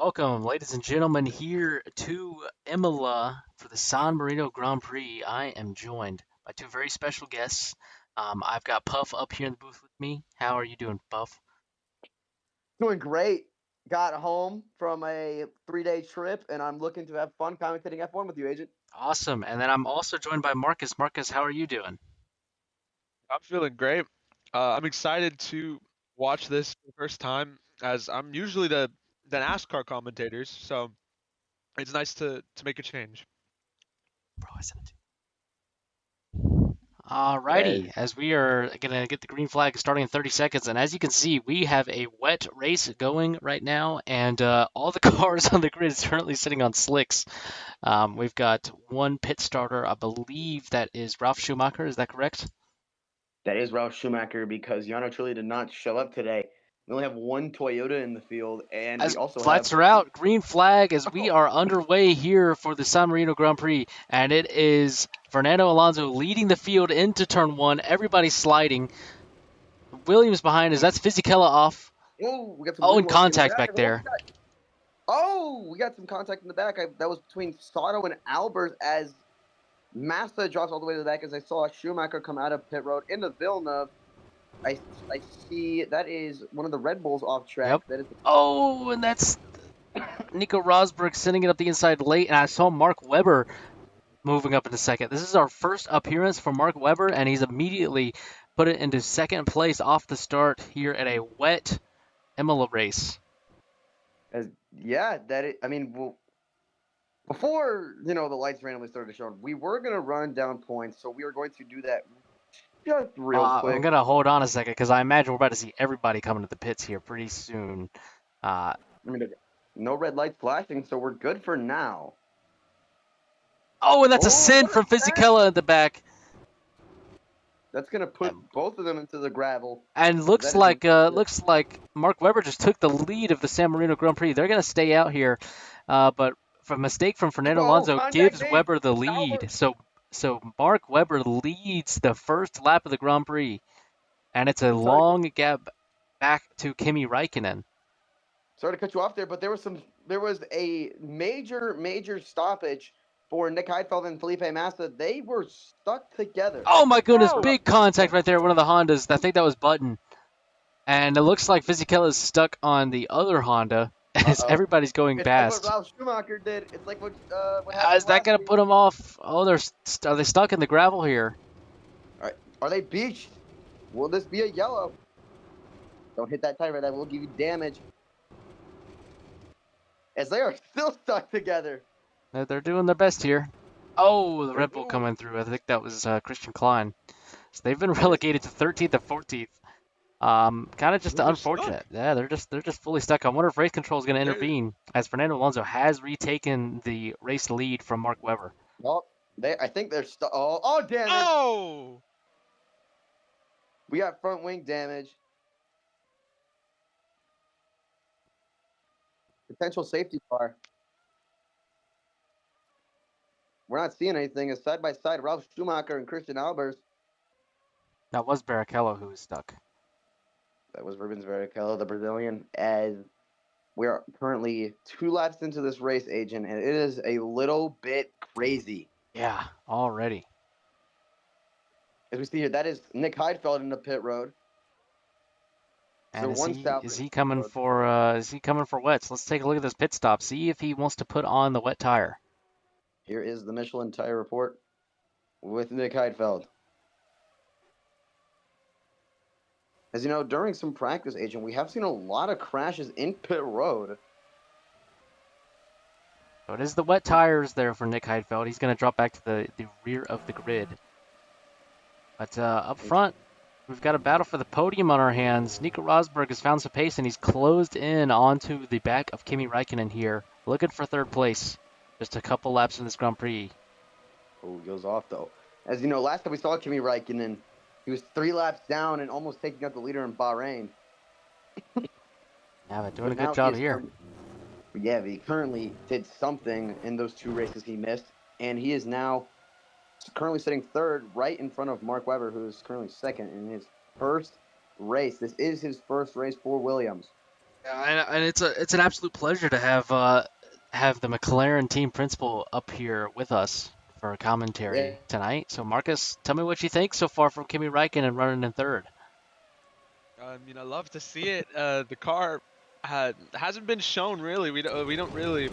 Welcome, ladies and gentlemen, here to Imola for the San Marino Grand Prix. I am joined by two very special guests. I've got Puff up here in the booth with me. How are you doing, Puff? Doing great. Got home from a 3-day trip, and I'm looking to have fun commentating F1 with you, Agent. Awesome. And then I'm also joined by Marcus. Marcus, how are you doing? I'm feeling great. I'm excited to watch this for the first time, as I'm usually the NASCAR commentators, so it's nice to make a change. Bro, I sent it to Alrighty, As as we are gonna get the green flag starting in 30 seconds, and as you can see, we have a wet race going right now, and all the cars on the grid is currently sitting on slicks. We've got one pit starter, I believe that is Ralph Schumacher. Is that correct? that is Ralph Schumacher because Yano Trulli did not show up today. We only have one Toyota in the field, and we As also have lights are out, green flag as we are underway here for the San Marino Grand Prix, and it is Fernando Alonso leading the field into turn one. Everybody's sliding. Williams behind us. That's Fisichella off. we got some Oh, blue and work in the contact back. back there. We got some contact in the back. That was between Sato and Albers as Massa drops all the way to the back as I saw Schumacher come out of pit road into Villeneuve. I see that is one of the Red Bulls off track. Yep. That is Oh, and that's Nico Rosberg sending it up the inside late, and I saw Mark Webber moving up into second. This is our first appearance for Mark Webber, and he's immediately put it into second place off the start here at a wet Imola race. as yeah. I mean, well, before the lights randomly started showing, we were gonna run down points, so we are going to do that just real I'm quick. gonna hold on a second because I imagine we're about to see everybody coming to the pits here pretty soon. Uh, I mean, no red lights flashing, so we're good for now. oh, and that's a Oh, send what from a send! Fisichella in the back, That's gonna put both of them into the gravel. and That is looks like Mark Webber just took the lead of the San Marino Grand Prix. They're gonna stay out here, but a mistake from Fernando Alonso contact gives made. Webber the Albert. lead. So Mark Webber leads the first lap of the Grand Prix, and it's a Sorry, long gap back to Kimi Räikkönen. sorry to cut you off there, but there was a major stoppage for Nick Heidfeld and Felipe Massa. They were stuck together. Oh my goodness, Oh, big contact right there. One of the Hondas. I think that was Button. And it looks like Fisichella is stuck on the other Honda Uh as oh. everybody's going It's like what past. Ralph Schumacher did. It's like what happened Is that last going to week. put them off? Oh, are they stuck in the gravel here? All right, are they beached? Will this be a yellow? Don't hit that tire. That will give you damage. As they are still stuck together. They're doing their best here. Oh, the They're Red Bull doing. coming through. I think that was Christian Klein. So they've been That is. relegated to 13th and 14th. Kind of just they're unfortunate. stuck. Yeah, they're just fully stuck. I wonder if race control is going to They're, intervene as Fernando Alonso has retaken the race lead from Mark Webber. Oh, I think they're stuck. Oh, damage. oh, We got front wing damage. Potential safety car. We're not seeing anything. As side by side, Ralph Schumacher and Christian Albers. That was Barrichello who was stuck. That was Rubens Barrichello, the Brazilian. As we are currently 2 laps into this race, Agent, and it is a little bit crazy. Yeah, already. As we see here, that is Nick Heidfeld in the pit road. So And is one he south is of the he pit coming road. for wets? Let's take a look at this pit stop. See if he wants to put on the wet tire. Here is the Michelin tire report with Nick Heidfeld. As you know, during some practice, Agent, we have seen a lot of crashes in pit road. So it is the wet tires there for Nick Heidfeld. He's going to drop back to the rear of the grid. But up front, we've got a battle for the podium on our hands. Nico Rosberg has found some pace, and he's closed in onto the back of Kimi Räikkönen here, looking for third place. Just a couple laps in this Grand Prix. Oh, he goes off, though. As you know, last time we saw Kimi Räikkönen, he was 3 laps down and almost taking out the leader in Bahrain. Yeah, but doing a Now good he job is here. Yeah, but he currently did something in those 2 races he missed, and he is now currently sitting third, right in front of Mark Webber, who is currently second in his first race. This is his first race for Williams. And it's an absolute pleasure to have the McLaren team principal up here with us for a Yeah. commentary tonight. So Marcus, tell me what you think so far from Kimi Räikkönen running in third. I mean, I love to see it. The car hasn't been shown really. We don't really.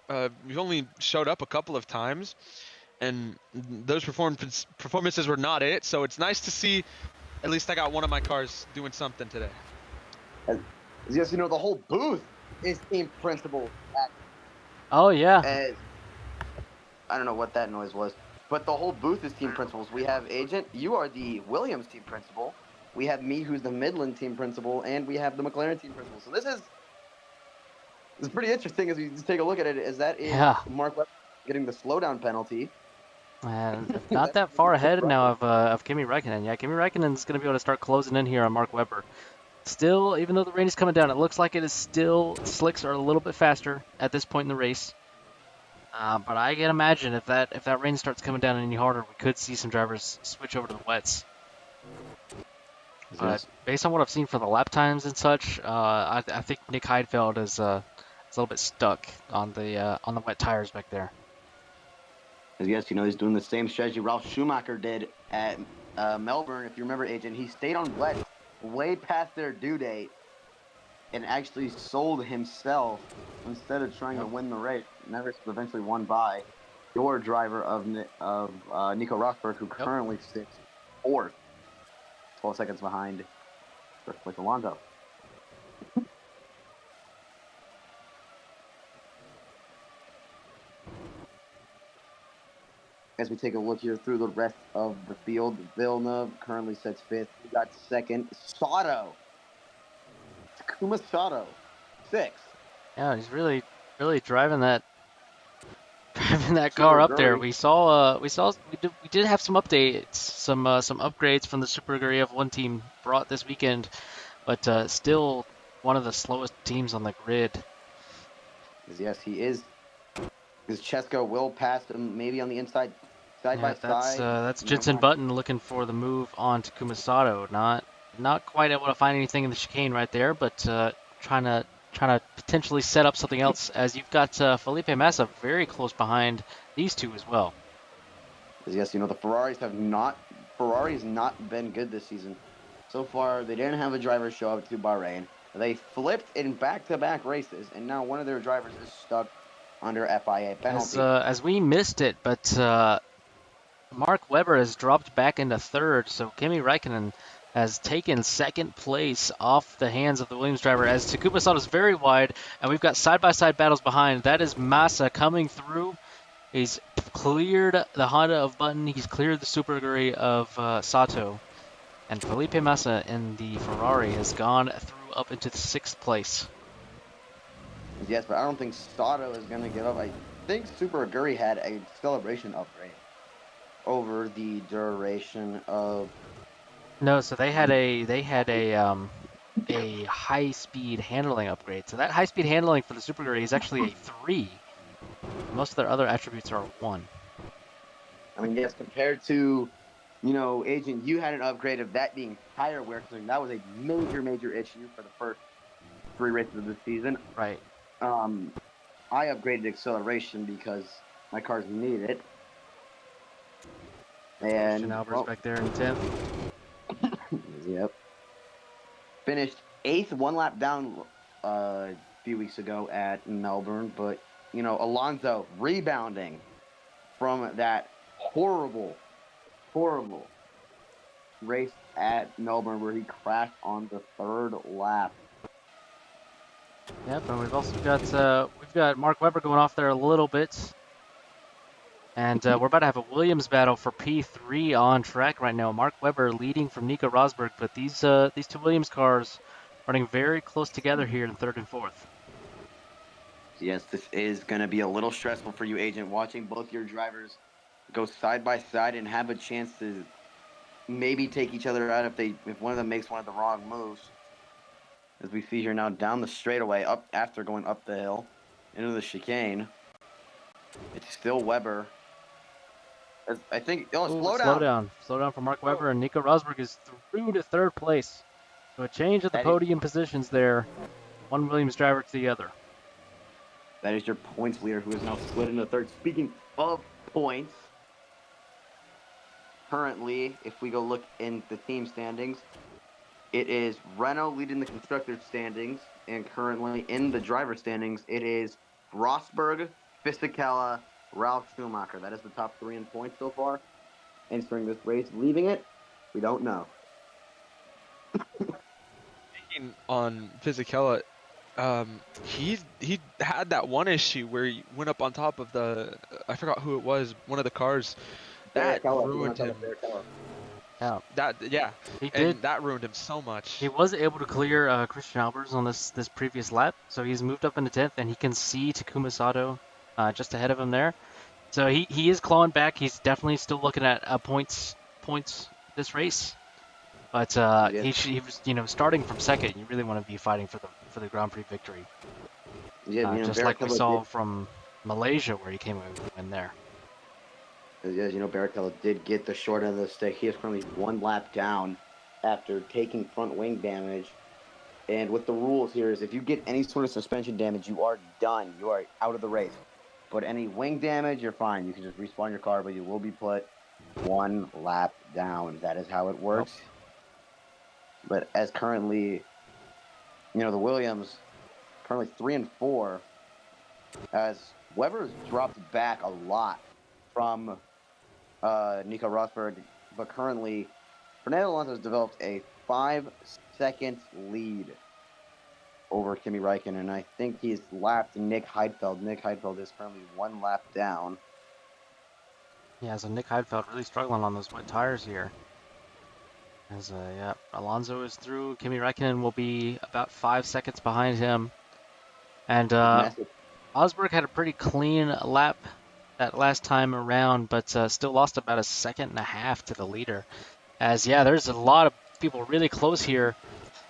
We've only showed up a couple of times, and those performances were not it. So it's nice to see. At least I got one of my cars doing something today. As yes, the whole booth is team principal. Oh yeah, As I don't know what that noise was, but the whole booth is team principals. We have Agent, you are the Williams team principal. We have me, who's the Midland team principal, and we have the McLaren team principal. So this is pretty interesting as we just take a look at it. As that is yeah. Mark Webber getting the slowdown penalty. And not That's that gonna be far Chris ahead now Russell. of Kimi Räikkönen. Yeah, Kimi Räikkönen's going to be able to start closing in here on Mark Webber. Still, even though the rain is coming down, it looks like it is still slicks are a little bit faster at this point in the race. But I can imagine if that rain starts coming down any harder, we could see some drivers switch over to the wets. But Yes. based on what I've seen for the lap times and such, I think Nick Heidfeld is a little bit stuck on the wet tires back there. As yes, he's doing the same strategy Ralph Schumacher did at Melbourne. If you remember, Agent, he stayed on wet way past their due date and actually sold himself instead of trying to win the race. Never eventually won by your driver of Nico Rosberg, who currently sits fourth, 12 seconds behind first place Alonso. As we take a look here through the rest of the field, Villeneuve currently sits fifth. We got second, Sato. Takuma Sato, sixth. Yeah, he's really driving that car Super up there. Guri. We did have some updates, some upgrades from the Super Aguri F1 team brought this weekend, but still one of the slowest teams on the grid. Yes, he is. Because Chesko will pass him maybe on the inside, side by side. That's Jensen Button looking for the move on to Kumasato. Not quite able to find anything in the chicane right there, but trying to potentially set up something else. As you've got Felipe Massa very close behind these two as well. Yes, the Ferraris has not been good this season. So far, they didn't have a driver show up to Bahrain. They flipped in back-to-back races, and now one of their drivers is stuck under FIA penalty. As we missed it, but Mark Webber has dropped back into third, so Kimi Räikkönen has taken second place off the hands of the Williams driver as Takuma Sato is very wide, and we've got side-by-side battles behind. That is Massa coming through. He's cleared the Honda of Button. He's cleared the Super Aguri of Sato. And Felipe Massa in the Ferrari has gone through up into the sixth place. Yes, but I don't think Sato is going to give up. I think Super Aguri had a celebration upgrade over the duration of. No, so they had a high-speed handling upgrade. So that high-speed handling for the Super Aguri is actually a 3. Most of their other attributes are 1. I mean, yes, compared to, Agent, you had an upgrade of that being tire wear, because that was a major issue for the first 3 races of the season. Right. I upgraded acceleration because my cars need it. And Albert's back there in 10th. Yep. Finished 8th, 1 lap down a few weeks ago at Melbourne, but Alonso rebounding from that horrible race at Melbourne where he crashed on the 3rd lap. Yep, and we've also got Mark Webber going off there a little bit. And we're about to have a Williams battle for P3 on track right now. Mark Webber leading from Nico Rosberg, but these two Williams cars running very close together here in 3rd and 4th. Yes, this is going to be a little stressful for you, Agent, watching both your drivers go side by side and have a chance to maybe take each other out if one of them makes one of the wrong moves. As we see here now down the straightaway, up after going up the hill into the chicane. It's still Webber. I think slow down. Slow down for Mark Webber, and Nico Rosberg is through to 3rd place. So a change of the podium positions there one Williams driver to the other. That is your points leader, who is now split into third. Speaking of points, currently, if we go look in the team standings, it is Renault leading the constructor standings, and currently in the driver standings, it is Rosberg, Fisichella, Ralph Schumacher. That is the top 3 in points so far entering this race. Leaving it, we don't know. Speaking on Fisichella, he had that one issue where he went up on top of I forgot who it was, one of the cars. That ruined him. Yeah, Yeah, he did. and that ruined him so much. He was able to clear Christian Albers on this previous lap, so he's moved up into 10th, and he can see Takuma Sato just ahead of him there. So he is clawing back. He's definitely still looking at points this race, but he was starting from second. You really want to be fighting for the Grand Prix victory, just like we saw from Malaysia where he came away with the win there. As you know, Barrichello did get the short end of the stick. He is currently 1 lap down after taking front wing damage. And with the rules here is if you get any sort of suspension damage, you are done. You are out of the race. But any wing damage, you're fine. You can just respawn your car, but you will be put 1 lap down. That is how it works. Yep. But as currently, the Williams, currently 3 and 4, as Weber's dropped back a lot from Nico Rosberg, but currently Fernando Alonso has developed a 5-second lead over Kimi Räikkönen, and I think he's lapped Nick Heidfeld. Nick Heidfeld is currently 1 lap down. Yeah, so Nick Heidfeld really struggling on those wet tires here. As Alonso is through. Kimi Räikkönen will be about 5 seconds behind him. And Rosberg had a pretty clean lap that last time around, but still lost about 1.5 seconds to the leader. As there's a lot of people really close here.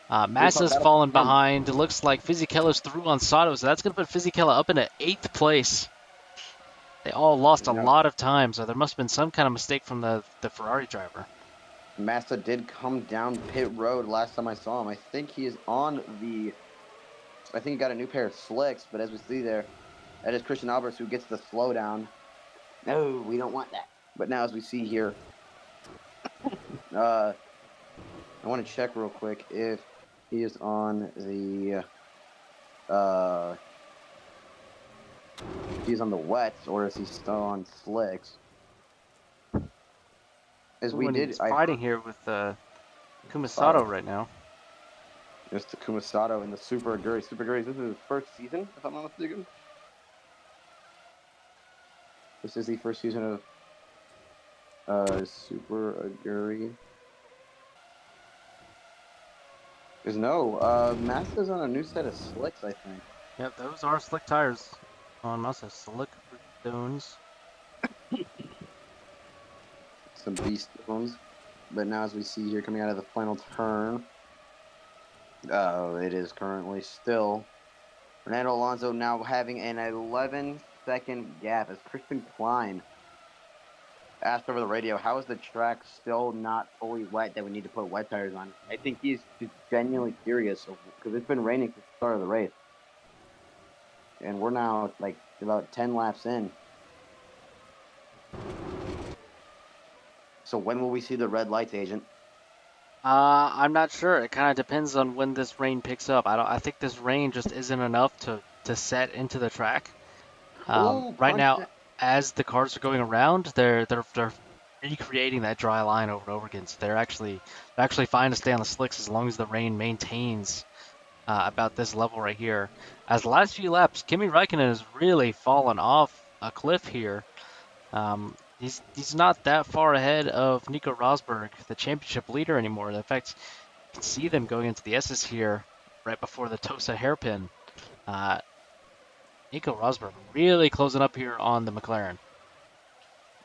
Massa's fallen behind. It looks like Fisichella's through on Sato, so that's going to put Fisichella up into 8th place. They all lost a lot of time, so there must have been some kind of mistake from the Ferrari driver. Massa did come down pit road last time I saw him. I think he is on I think he got a new pair of slicks, but as we see there, that is Christian Albers who gets the slowdown. No, we don't want that. But now as we see here, I want to check real quick if he is on the if he's on the wets or is he still on slicks. As we did, he's fighting here with Kumasato right now. Just to Kumasato in the Super Aguri. Super Aguri, this is his first season, if I'm not mistaken. This is the first season of Super Aguri. There's Massa's on a new set of slicks, I think. Yep, those are slick tires on Massa. Slick stones. Some beast stones. But now as we see here coming out of the final turn, it is currently still Fernando Alonso now having an 11-second gap as Christian Klein asked over the radio, how is the track still not fully wet that we need to put wet tires on? I think he's just genuinely curious because it's been raining since the start of the race. And we're now like about 10 laps in. So when will we see the red lights, Agent? I'm not sure. It kind of depends on when this rain picks up. I think this rain just isn't enough to set into the track. Right now, as the cars are going around, they're recreating that dry line over and over again. So they're actually fine to stay on the slicks as long as the rain maintains about this level right here. As the last few laps, Kimi Räikkönen has really fallen off a cliff here. He's not that far ahead of Nico Rosberg, the championship leader anymore. In fact, you can see them going into the S's here right before the Tosa hairpin. Nico Rosberg really closing up here on the McLaren.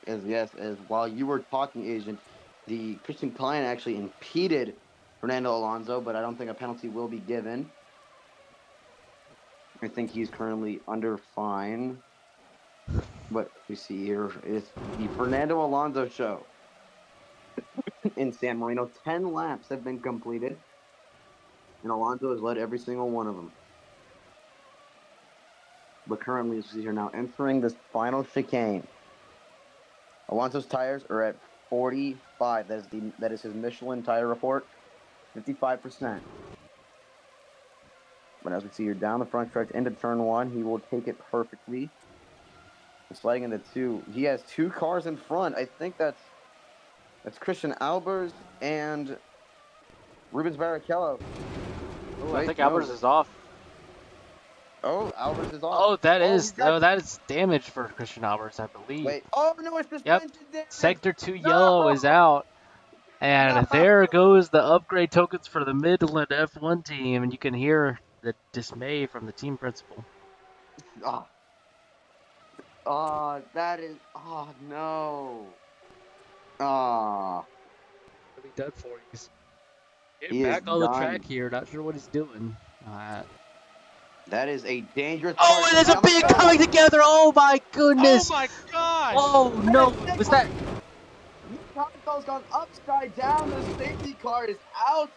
As while you were talking, Agent, the Christian Klein actually impeded Fernando Alonso, but I don't think a penalty will be given. I think he's currently under fine. What we see here is the Fernando Alonso show in San Marino. 10 laps have been completed, and Alonso has led every single one of them. But currently, as we see here now, entering this final chicane, Alonso's tires are at 45. That is his Michelin tire report, 55%. But as we see here, down the front stretch into turn 1, he will take it perfectly. Sliding into 2, he has 2 cars in front. I think that's Christian Albers and Rubens Barrichello. Oh, I think Albers is off. Oh, Albers is off. Oh, that is damage for Christian Albers, I believe. Wait. Oh no, it's suspension damage. Sector 2 No! yellow is out. And No! there goes the upgrade tokens for the Midland F1 team, and you can hear the dismay from the team principal. That is. Oh no. Ah. Really done for. He's He back is on the done. track here. Not sure what he's doing. That is a dangerous. Oh, and there's a big coming together. Oh my goodness. Oh my god! Oh no, was that? Car's gone upside down. The safety car is out.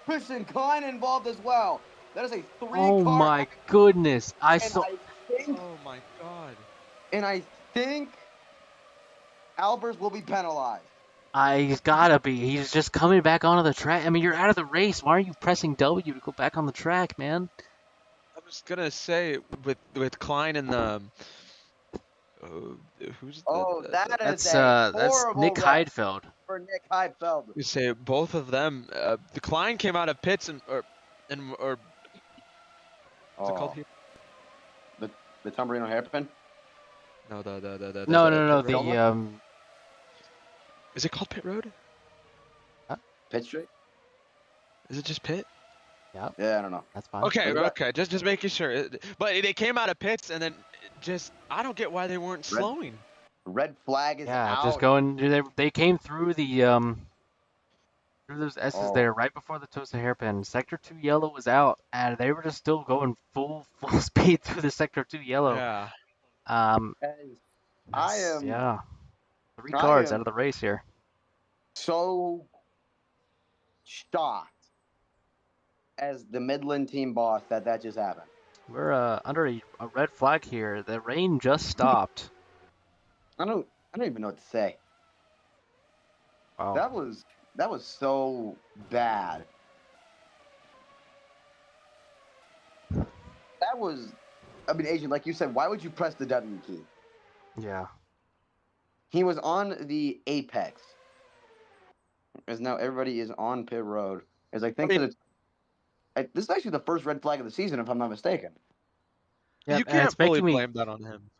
Christian Klein involved as well. That is a 3-car. Oh my goodness! I and saw. Oh my god! And I think Albers will be penalized. He's gotta be. He's just coming back onto the track. I mean, you're out of the race. Why are you pressing W to go back on the track, man? I was gonna say with Klein and the who's That's horrible Nick wreck Heidfeld. for Nick Heidfeld. you say both of them. The Klein came out of pits or what's it called here? The Tom Marino hairpin? No, the No. pit road. The Is it called pit road? Pit straight? Is it just pit? Yeah, I don't know. that's fine. Okay, just making sure. But they came out of pits and then I don't get why they weren't slowing. Red flag is out. Just going. They came through the through those S's there right before the Tosa hairpin. Sector 2 yellow was out, and they were just still going full speed through the Sector 2 yellow. Yeah. I am 3 cars out of the race here. so shocked as the Midland team boss that just happened. We're under a red flag here. The rain just stopped. I don't even know what to say. Wow. That was so bad. That was, I mean, Agent, like you said, why would you press the W key? Yeah. He was on the apex. As now everybody is on pit road. As I think this is actually the first red flag of the season, if I'm not mistaken. Yep, You can't fully me... blame that on him.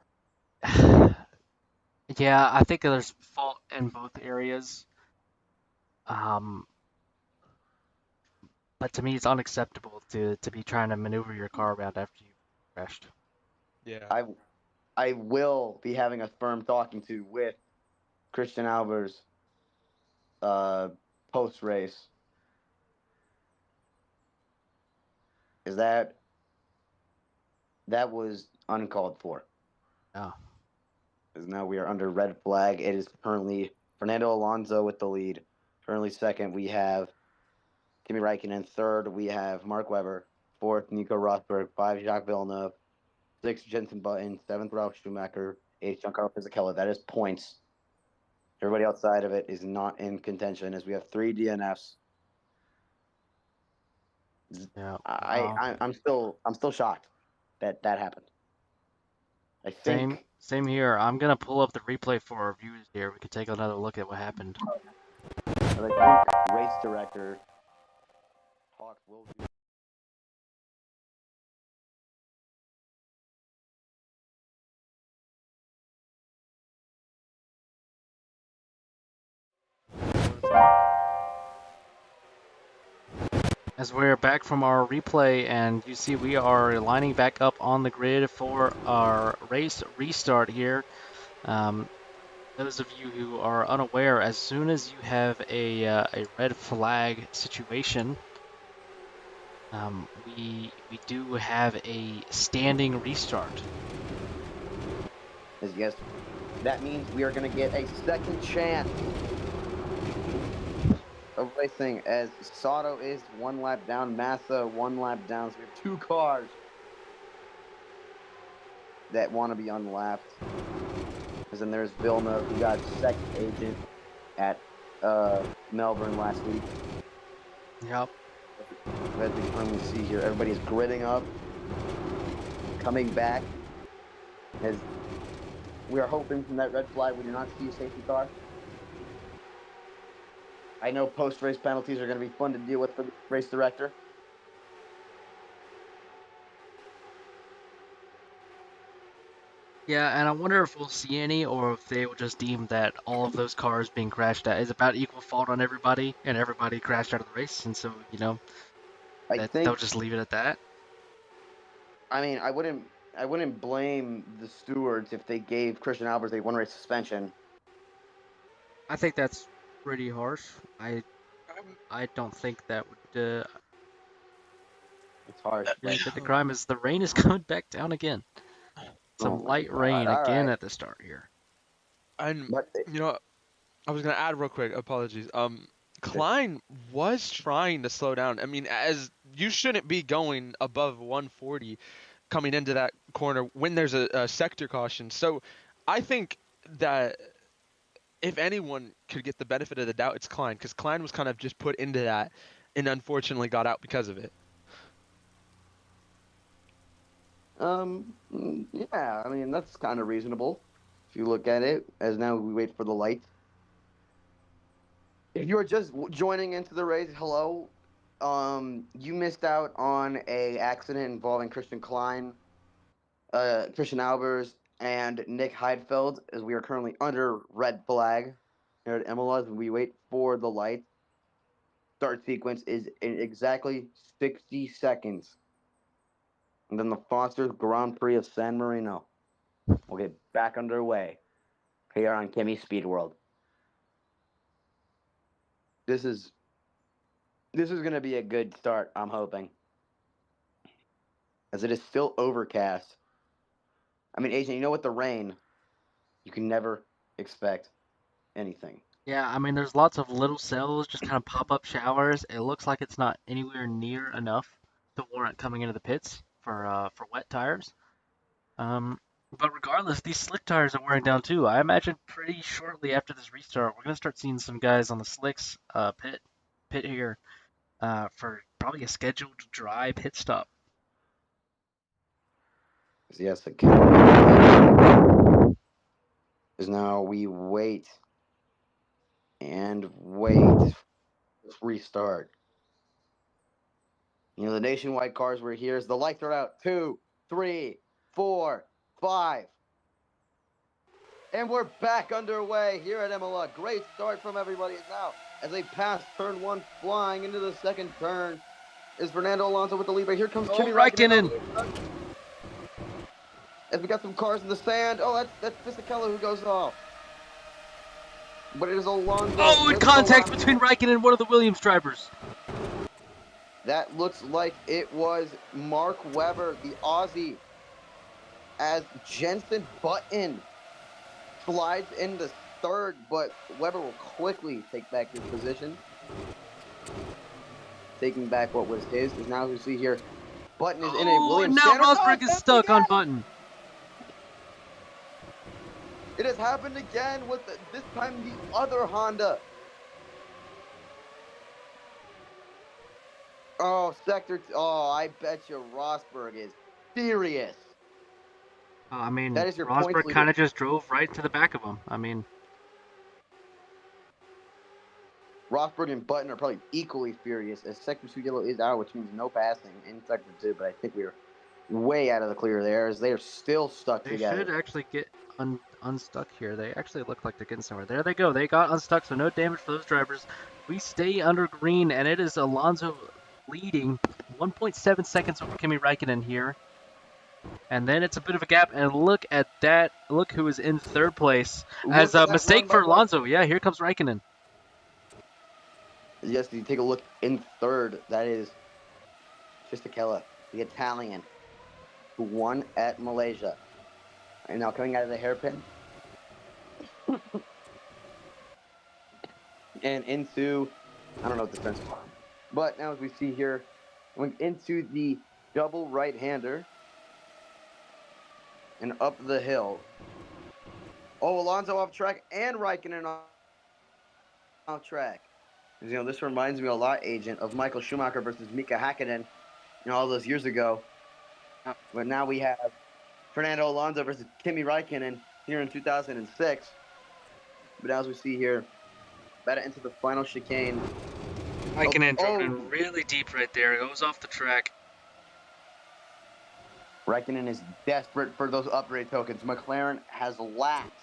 Yeah, I think there's fault in both areas. But to me, it's unacceptable to be trying to maneuver your car around after you crashed. Yeah. I will be having a firm talking to with Christian Albers post race. Is that was uncalled for. Oh. Because now we are under red flag. It is currently Fernando Alonso with the lead. Currently second, we have Kimi Räikkönen. Third, we have Mark Webber. Fourth, Nico Rosberg. 5, Jacques Villeneuve. 6, Jenson Button. 7th, Ralf Schumacher. 8th, Giancarlo Fisichella. That is points. Everybody outside of it is not in contention, as we have 3 DNFs. Yeah. I'm still shocked that happened. I think Same here. I'm gonna pull up the replay for our viewers here. We can take another look at what happened. I think race director Hawks will do. As we're back from our replay, and you see we are lining back up on the grid for our race restart here. Those of you who are unaware, as soon as you have a red flag situation, we do have a standing restart. Yes, that means we are going to get a second chance of racing, as Sato is 1 lap down, Massa 1 lap down, so we have 2 cars. that want to be unlapped. Because then there's Villeneuve, who got second agent at Melbourne last week. Yep. As we currently see here, everybody is gritting up, coming back. As we are hoping from that red flag we do not see a safety car. I know post-race penalties are going to be fun to deal with for the race director. Yeah, and I wonder if we'll see any, or if they will just deem that all of those cars being crashed at is about equal fault on everybody, and everybody crashed out of the race, and so, you know, I that they'll think, just leave it at that. I mean, I wouldn't blame the stewards if they gave Christian Albers a one-race suspension. I think that's pretty harsh. I Um, I don't think that would. It's harsh, Yeah, but get the crime is the rain is coming back down again. oh Some my light god! rain All again right, at the start here. And but you know, I was gonna add real quick. Apologies. Klein was trying to slow down. I mean, as you shouldn't be going above 140 coming into that corner when there's a sector caution. So, I think that if anyone could get the benefit of the doubt, it's Klein, because Klein was kind of just put into that, and unfortunately got out because of it. yeah, I mean that's kind of reasonable if you look at it. As now we wait for the light. If you are just joining into the race, hello. You missed out on a accident involving Christian Klein, Christian Albers, and Nick Heidfeld, as we are currently under red flag here at Imola. As we wait for the light. Start sequence is in exactly 60 seconds. And then the Foster's Grand Prix of San Marino will get back underway here on Kimi Speed World. This is going to be a good start, I'm hoping. As it is still overcast. I mean, Agent, you know, with the rain, you can never expect anything. Yeah, I mean, there's lots of little cells, just kind of pop-up showers. It looks like it's not anywhere near enough to warrant coming into the pits for wet tires. Um, but regardless, these slick tires are wearing down too. I imagine pretty shortly after this restart, we're gonna start seeing some guys on the slicks pit here for probably a scheduled dry pit stop. Yes, the Kimi is now we wait and wait. Restart. You know, the nationwide cars were here. As the lights are out. 2, 3, 4, 5. And we're back underway here at Imola. Great start from everybody now as they pass turn 1, flying into the second turn. Is Fernando Alonso with the lead? Right here comes Kimi Raikkonen! As we got some cars in the sand. Oh, that's Fisichella who goes off. But it is Alonso. Oh, and contact between Raikkonen and one of the Williams drivers. That looks like it was Mark Webber, the Aussie, as Jensen Button slides into third, but Webber will quickly take back his position. Taking back what was his is now we see here. Button is in a Williams. Now Rosberg is stuck on Button. It has happened again with this time the other Honda. Oh, I bet you Rosberg is furious. I mean, that is your Rosberg kind of just drove right to the back of him. I mean, Rosberg and Button are probably equally furious as Sector 2 yellow is out, which means no passing in Sector 2, but I think we're way out of the clear there as they are still stuck together. They should actually get unstuck here. They actually look like they're getting somewhere. There they go. They got unstuck, so no damage for those drivers. We stay under green, and it is Alonso leading 1.7 seconds over Kimi Raikkonen here. And then it's a bit of a gap, and look at that. Look who is in third place. As a mistake for Alonso. Yeah, here comes Raikkonen. Yes, you take a look in third. That is Fisichella, the Italian, who won at Malaysia. And now coming out of the hairpin. and into, I don't know what the fence is. But now as we see here, going into the double right-hander. and up the hill. Oh, Alonso off track and Raikkonen off track. This reminds me a lot, Agent, of Michael Schumacher versus Mika Hakkinen, all those years ago. But now we have Fernando Alonso versus Kimi Raikkonen here in 2006. But as we see here, about to enter the final chicane. Raikkonen drove in really deep right there. Goes off the track. Raikkonen is desperate for those upgrade tokens. McLaren has lacked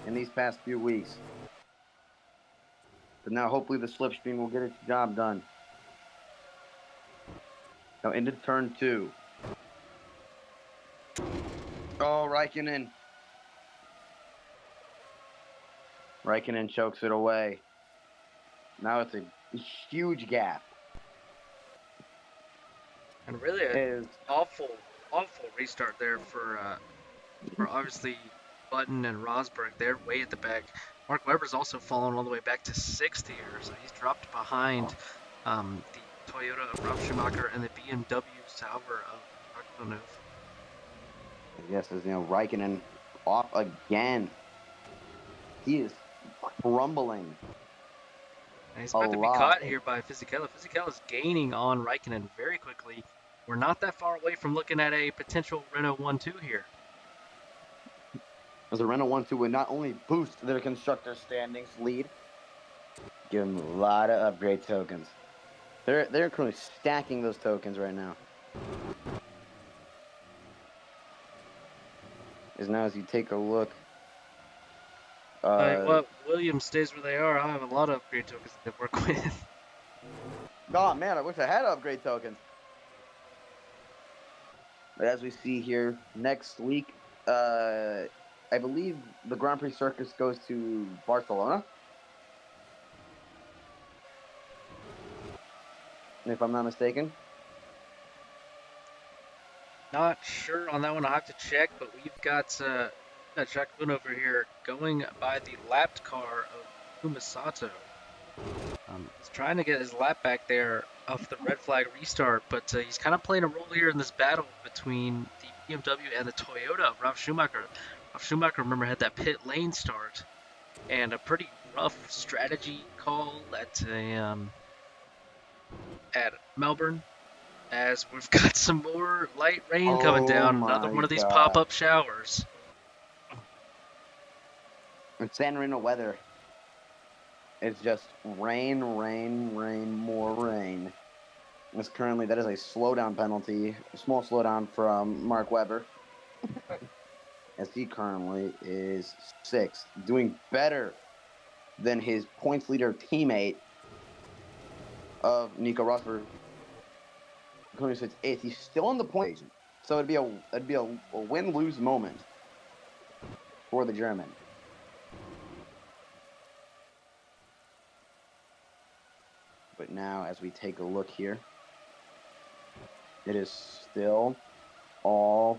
in these past few weeks. But now hopefully the slipstream will get its job done. Now into turn 2. Oh, Raikkonen. Raikkonen chokes it away. Now it's a huge gap. And really an awful restart there for obviously Button and Rosberg. They're way at the back. Mark Webber's also fallen all the way back to 6th here, so he's dropped behind the Toyota of Ralf Schumacher and the BMW Sauber of Mark Villeneuve. Yes, as Raikkonen off again. He is crumbling. And he's about to be caught here by Fisichella. Fisichella's gaining on Raikkonen very quickly. We're not that far away from looking at a potential Renault 1-2 here. As the Renault 1-2 would not only boost their constructor standings lead, give them a lot of upgrade tokens. They're currently stacking those tokens right now. As you take a look. Williams stays where they are. I have a lot of upgrade tokens to work with. Oh man, I wish I had upgrade tokens. But as we see here, next week, I believe the Grand Prix Circus goes to Barcelona. If I'm not mistaken. Not sure on that one. I'll have to check, but we've got Jack Boone over here going by the lapped car of Kumasato. He's trying to get his lap back there off the red flag restart, but he's kind of playing a role here in this battle between the BMW and the Toyota of Ralf Schumacher. Ralf Schumacher, remember, had that pit lane start and a pretty rough strategy call at Melbourne. As we've got some more light rain coming down, another one of these pop-up showers. It's San Marino weather. It's just rain, rain, rain, more rain. That is a slowdown penalty, a small slowdown from Mark Webber. As he currently is 6th, doing better than his points leader teammate of Nico Rosberg. Currently sits 8th. He's still on the point, so it'd be a win-lose moment for the German. But now, as we take a look here, it is still all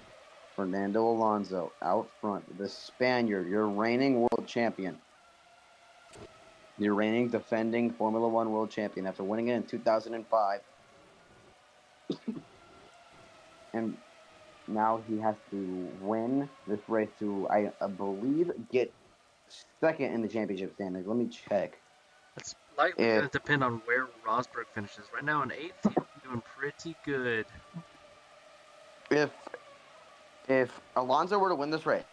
Fernando Alonso out front. The Spaniard, your reigning world champion. Your reigning defending Formula One world champion after winning it in 2005. And now he has to win this race to, I believe, get 2nd in the championship standings. Let me check. It's likely going to depend on where Rosberg finishes. Right now in 8th, he's doing pretty good. If Alonso were to win this race,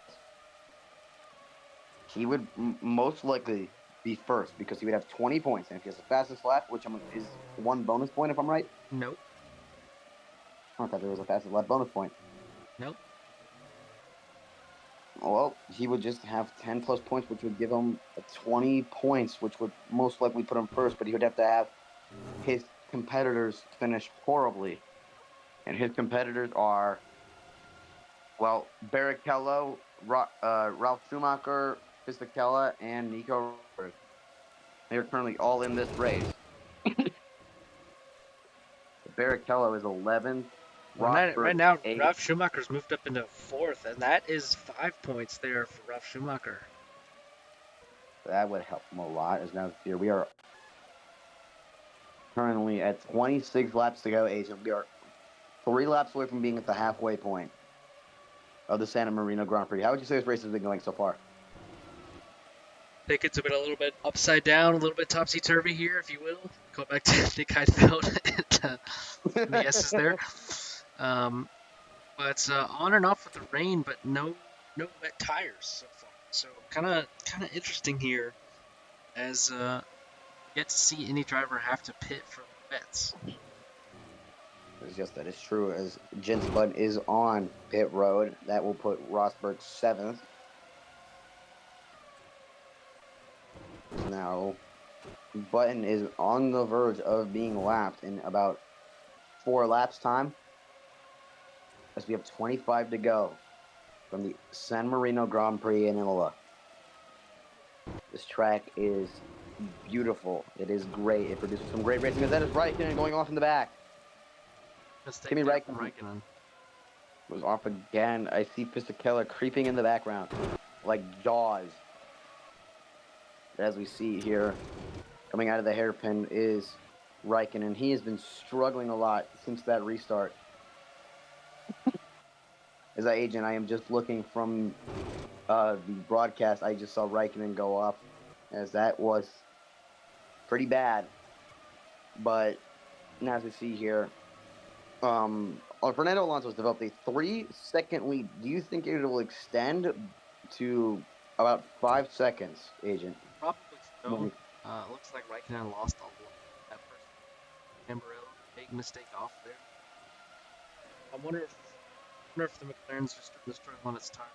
he would most likely be 1st because he would have 20 points. And if he has the fastest lap, which is 1 bonus point if I'm right. Nope. I thought there was a fastest lap bonus point. Nope. Well, he would just have 10 plus points, which would give him 20 points, which would most likely put him 1st, but he would have to have his competitors finish horribly. And his competitors are, well, Barrichello, Ralf Schumacher, Fisichella, and Nico Rosberg. They are currently all in this race. Barrichello is 11th. Right now, Ralf Schumacher's moved up into 4th, and that is 5 points there for Ralf Schumacher. That would help him a lot. As now here we are currently at 26 laps to go, Agent. We are 3 laps away from being at the halfway point. of the San Marino Grand Prix. How would you say this race has been going so far? I think it's been a little bit upside down, a little bit topsy-turvy here, if you will. Go back to Nick Heidfeld and the S's there. But on and off with the rain, but no wet tires so far. So kind of interesting here, as yet to see any driver have to pit for the wets. Yes, that is true. As Jensen Button is on pit road, that will put Rosberg 7th. Now, Button is on the verge of being lapped in about 4 laps time, as we have 25 to go from the San Marino Grand Prix in Imola. This track is beautiful. It is great. It produces some great racing. That is Raikkonen going off in the back. Kimi Raikkonen was off again. I see Fisichella creeping in the background like Jaws. As we see here, coming out of the hairpin is Raikkonen. He has been struggling a lot since that restart. As an agent, I am just looking from the broadcast. I just saw Raikkonen go off, as that was pretty bad. But now, as we see here, Fernando Alonso's developed a 3-second lead. Do you think it will extend to about 5 seconds, agent? Probably so. Looks like Raikkonen lost a lot that first Ambrello. Big mistake off there. I wonder if the McLaren's just starting to struggle on its tire.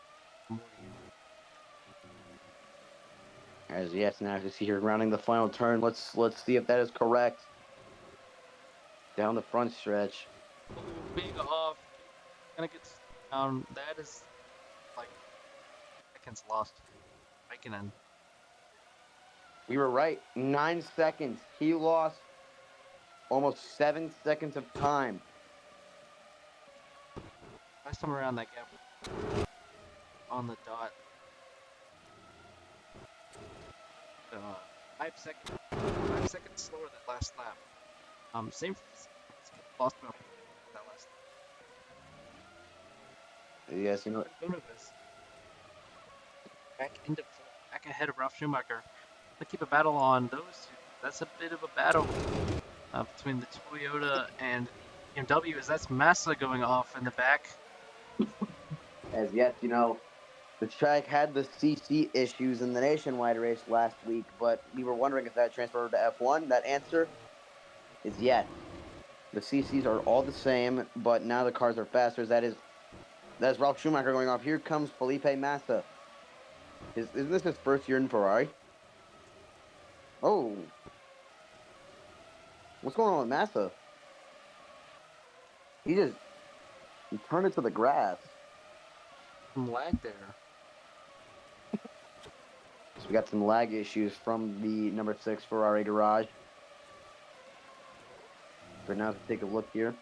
As yes, now as you see here, rounding the final turn. Let's see if that is correct. Down the front stretch. Big off. Gonna get down. That is like seconds lost. Raikkonen. We were right. 9 seconds. He lost almost 7 seconds of time. Last time around, that gap on the dot. 5 seconds slower that last lap. Same for lost that last lap. Yes, you know. Back ahead of Ralf Schumacher. To keep a battle on those two. That's a bit of a battle between the Toyota and BMW, as that's Massa going off in the back. As yet, you know, the track had the CC issues in the nationwide race last week, but we were wondering if that transferred to F1. That answer is yes. The CCs are all the same, but now the cars are faster. That's Ralf Schumacher going off. Here comes Felipe Massa. Isn't this his first year in Ferrari? Oh. What's going on with Massa? He turned it to the grass. Some lag there. So we got some lag issues from the number 6 Ferrari garage. But now, to take a look here,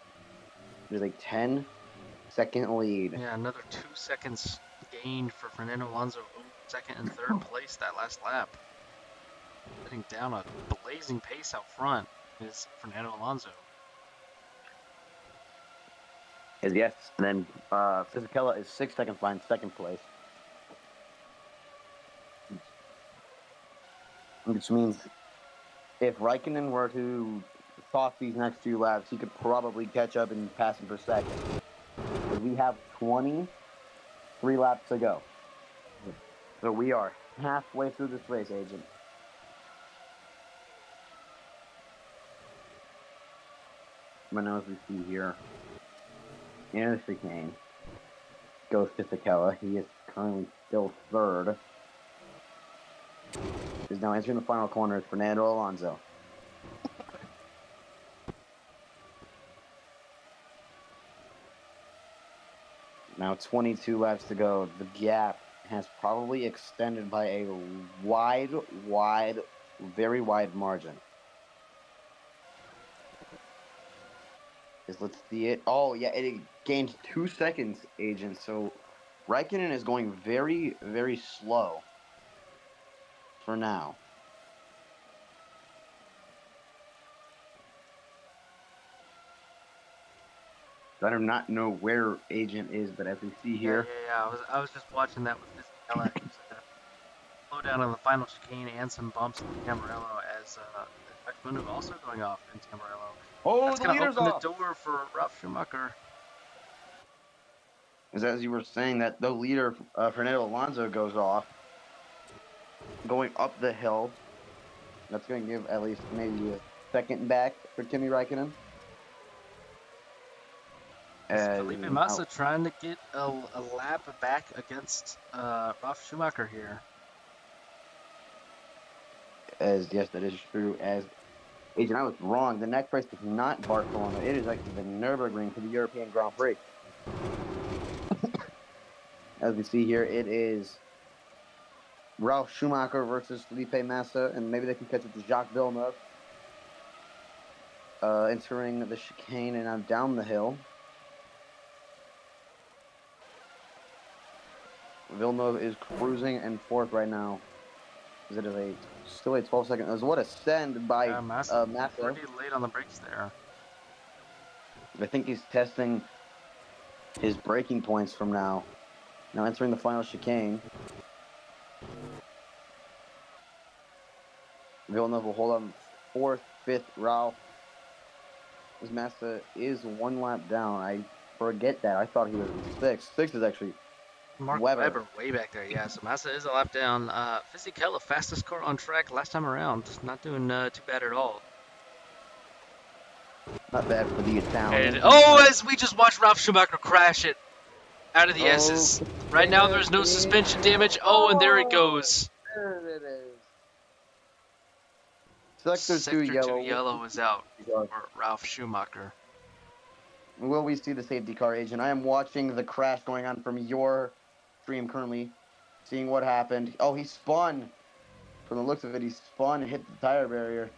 there's a 10-second lead. Yeah, another 2 seconds gained for Fernando Alonso, second and third place that last lap. Setting down a blazing pace out front is Fernando Alonso. Yes, and then Fisichella is 6 seconds behind second place. Which means if Raikkonen were to talk these next 2 laps, he could probably catch up and pass him for second. But we have 23 laps to go. So we are halfway through this race, agent. But now, as we see here, in the chicane goes Fisichella. He is currently still third. Is now entering the final corner is Fernando Alonso. Now 22 laps to go. The gap has probably extended by a very wide margin. Let's see it. Oh, yeah, it gained 2 seconds, agent. So Raikkonen is going very, very slow for now. So I do not know where Agent is, but as we see here, I was just watching that with Vizcaya. He was slow down on the final chicane and some bumps in Tamburello as Mundo also going off in Tamburello. oh, That's the going to leader's open off. the door for Ralph Schumacher. As you were saying, that the leader, Fernando Alonso, goes off, going up the hill. That's going to give at least maybe a second back for Kimi Räikkönen. Felipe Massa trying to get a lap back against Ralph Schumacher here. Yes, that is true. As Agent, I was wrong. The next race is not Barcelona. It is actually the Nürburgring for the European Grand Prix. As we see here, it is Ralph Schumacher versus Felipe Massa, and maybe they can catch up to Jacques Villeneuve. Entering the chicane and now down the hill. Villeneuve is cruising in fourth right now. Is it still a 12-second? What a send by Massa. Pretty late on the brakes there. I think he's testing his braking points from now. Now entering the final chicane. Villeneuve will hold on fourth, fifth, Ralph. As Massa is one lap down. I forget that. I thought he was in sixth. Sixth is actually Mark Webber way back there. Yeah, so Massa is a lap down. Fisichella, fastest car on track last time around. Not doing too bad at all. Not bad for the Italian. As we just watched Ralph Schumacher crash it out of the S's. Right now there's no suspension damage. And there it goes. There it is. Sector 2 yellow is out for Ralph Schumacher. Will we see the safety car, Agent? I am watching the crash going on from your stream currently, seeing what happened. Oh, he spun. From the looks of it, he spun and hit the tire barrier.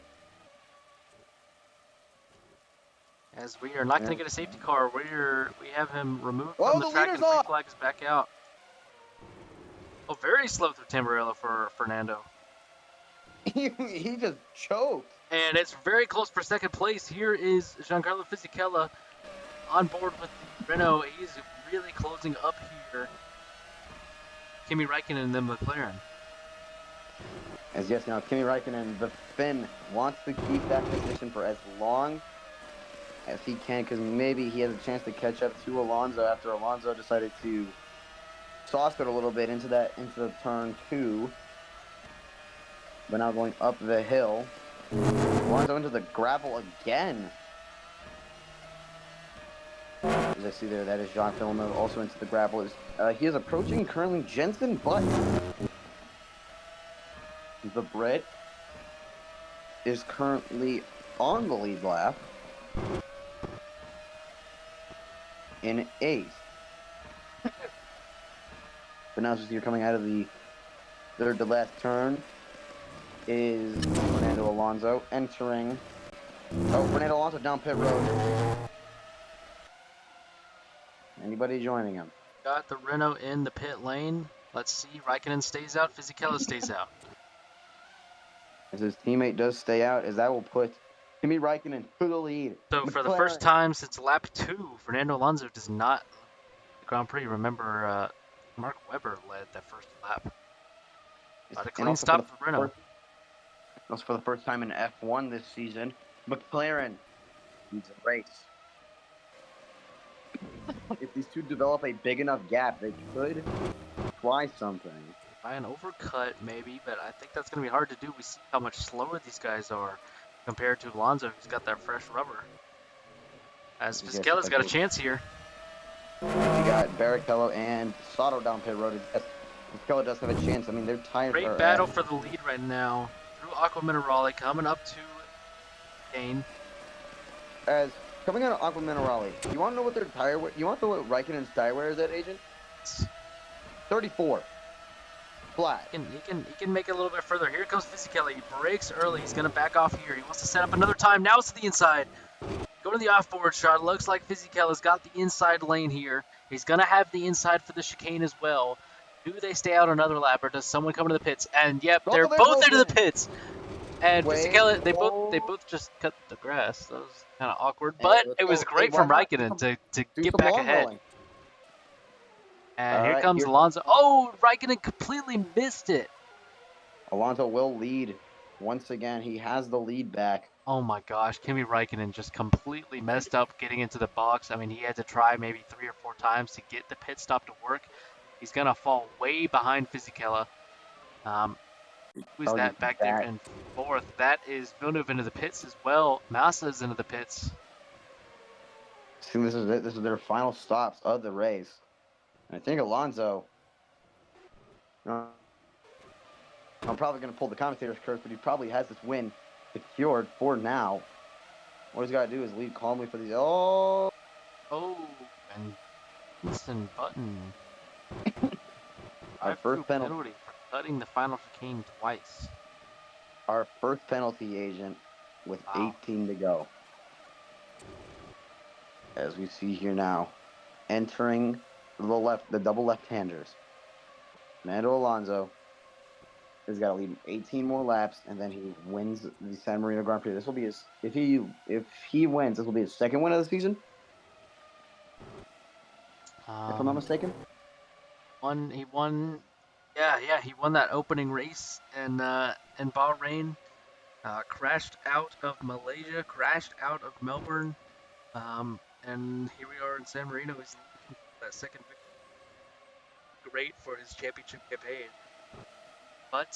As we are not going to get a safety car, we have him removed from the track and three flags back out. Very slow through Tamburello for Fernando. He just choked. And it's very close for second place. Here is Giancarlo Fisichella on board with the Renault. He's really closing up here. Kimi Räikkönen and then McLaren. Now Kimi Räikkönen, the Finn, wants to keep that position for as long as he can, because maybe he has a chance to catch up to Alonso after Alonso decided to sauce it a little bit into the turn 2. But now going up the hill. Alonso into the gravel again. As I see there, that is Jacques Villeneuve also into the gravel. He is approaching currently Jensen Button. The Brit is currently on the lead lap in 8th. But now as you're coming out of the third to last turn is Fernando Alonso entering. Fernando Alonso down pit road. Anybody joining him? Got the Renault in the pit lane. Let's see. Räikkönen stays out. Fisichella stays out. As his teammate does stay out, as that will put Kimi Räikkönen to the lead. So for the first time since lap 2, Fernando Alonso does not the Grand Prix. Remember, Mark Webber led that first lap. But a clean stop for Renault. Also for the first time in F1 this season, McLaren needs a race. If these two develop a big enough gap, they could try something. Try an overcut, maybe, but I think that's going to be hard to do. We see how much slower these guys are compared to Alonso, who's got that fresh rubber. As Fisichella's got a chance here. We got Barrichello and Sato down pit road. Fisichella does have a chance. I mean, they're tired. Great battle for the lead right now. Through Aqua Minerale, coming up to Kane. As coming out of Aqua Minerale, you want to know what their tire? You want to know what Räikkönen's tire wear is at, Agent? 34. Flat. He can make it a little bit further. Here comes Fisichella. He brakes early. He's gonna back off here. He wants to set up another time. Now it's to the inside. Go to the off-board shot. Looks like Fisichella's got the inside lane here. He's gonna have the inside for the chicane as well. Do they stay out another lap, or does someone come to the pits? And yep, they're both into the pits. And Wait, Fisichella, they oh, both just cut the grass. That was kind of awkward, hey, but let's it was go. Hey, great why from not Raikkonen to do get some back lawn ahead. mowing? And All here right, comes here comes Alonso. Oh, Raikkonen completely missed it. Alonso will lead once again. He has the lead back. Oh my gosh, Kimi Raikkonen just completely messed up getting into the box. I mean, he had to try maybe 3 or 4 times to get the pit stop to work. He's gonna fall way behind Fisichella. Who is Oh, that back there in fourth? That is Villeneuve into the pits as well. Massa is into the pits. see, this is it. This is their final stops of the race. And I think Alonso. I'm probably going to pull the commentator's curse, but he probably has this win secured for now. What he's got to do is lead calmly for these. Oh, Oh, and Jenson Button. our Drive-through first penalty. penalty for cutting the final chicane twice. Our first penalty agent with Wow. 18 to go. As we see here now, entering the double left-handers. Fernando Alonso has got to lead 18 more laps, and then he wins the San Marino Grand Prix. This will be his if he wins, this will be his second win of the season, if I'm not mistaken. He won. Yeah, he won that opening race in Bahrain. Crashed out of Malaysia, crashed out of Melbourne, and here we are in San Marino. He's looking for that second victory. Great for his championship campaign. But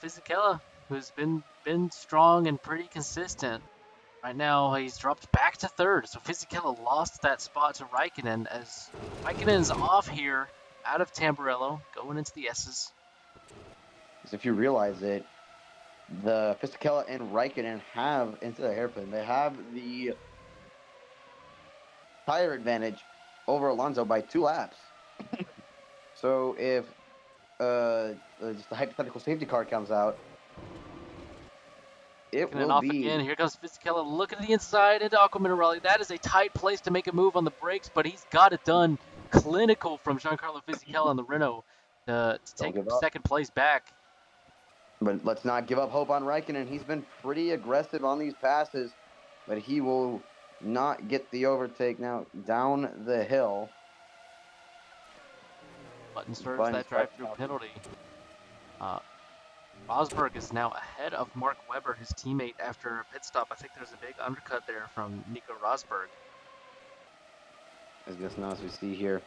Fisichella, who's been strong and pretty consistent, right now he's dropped back to third. So Fisichella lost that spot to Raikkonen as Raikkonen's off here, out of Tamburello, going into the S's. If you realize it, the Fisichella and Raikkonen have, into the hairpin, they have the tire advantage over Alonso by 2 laps. So if just a hypothetical safety car comes out, it Raikkonen will off be. again. Here comes Fisichella looking at the inside into Aqua Minerale. That is a tight place to make a move on the brakes, but he's got it done. Clinical from Giancarlo Fisichella in the Renault to take second place back. But let's not give up hope on Raikkonen. He's been pretty aggressive on these passes, but he will not get the overtake now down the hill. Button serves that drive-through penalty. Rosberg is now ahead of Mark Webber, his teammate, after a pit stop. I think there's a big undercut there from Nico Rosberg. As we see here,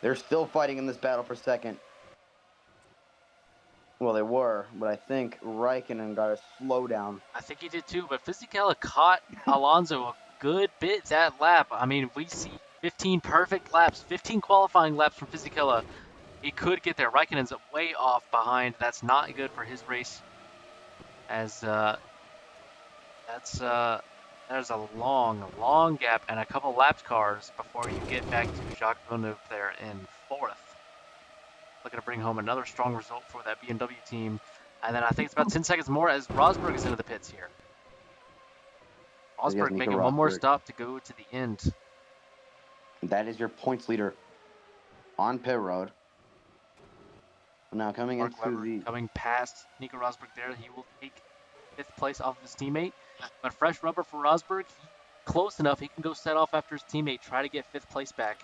they're still fighting in this battle for second. Well, they were, but I think Raikkonen got a slowdown. I think he did too, but Fisichella caught Alonso a good bit that lap. I mean, we see 15 perfect laps, 15 qualifying laps from Fisichella. He could get there. Raikkonen's way off behind. That's not good for his race, as there's a long gap and a couple lapped cars before you get back to Jacques Villeneuve there in fourth. Looking to bring home another strong result for that BMW team. And then I think it's about 10 seconds more as Rosberg is into the pits here. Rosberg making one more stop to go to the end. That is your points leader on pit road. Now coming coming past Nico Rosberg there, he will take 5th place off of his teammate. But fresh rubber for Rosberg, close enough. He can go set off after his teammate, try to get 5th place back.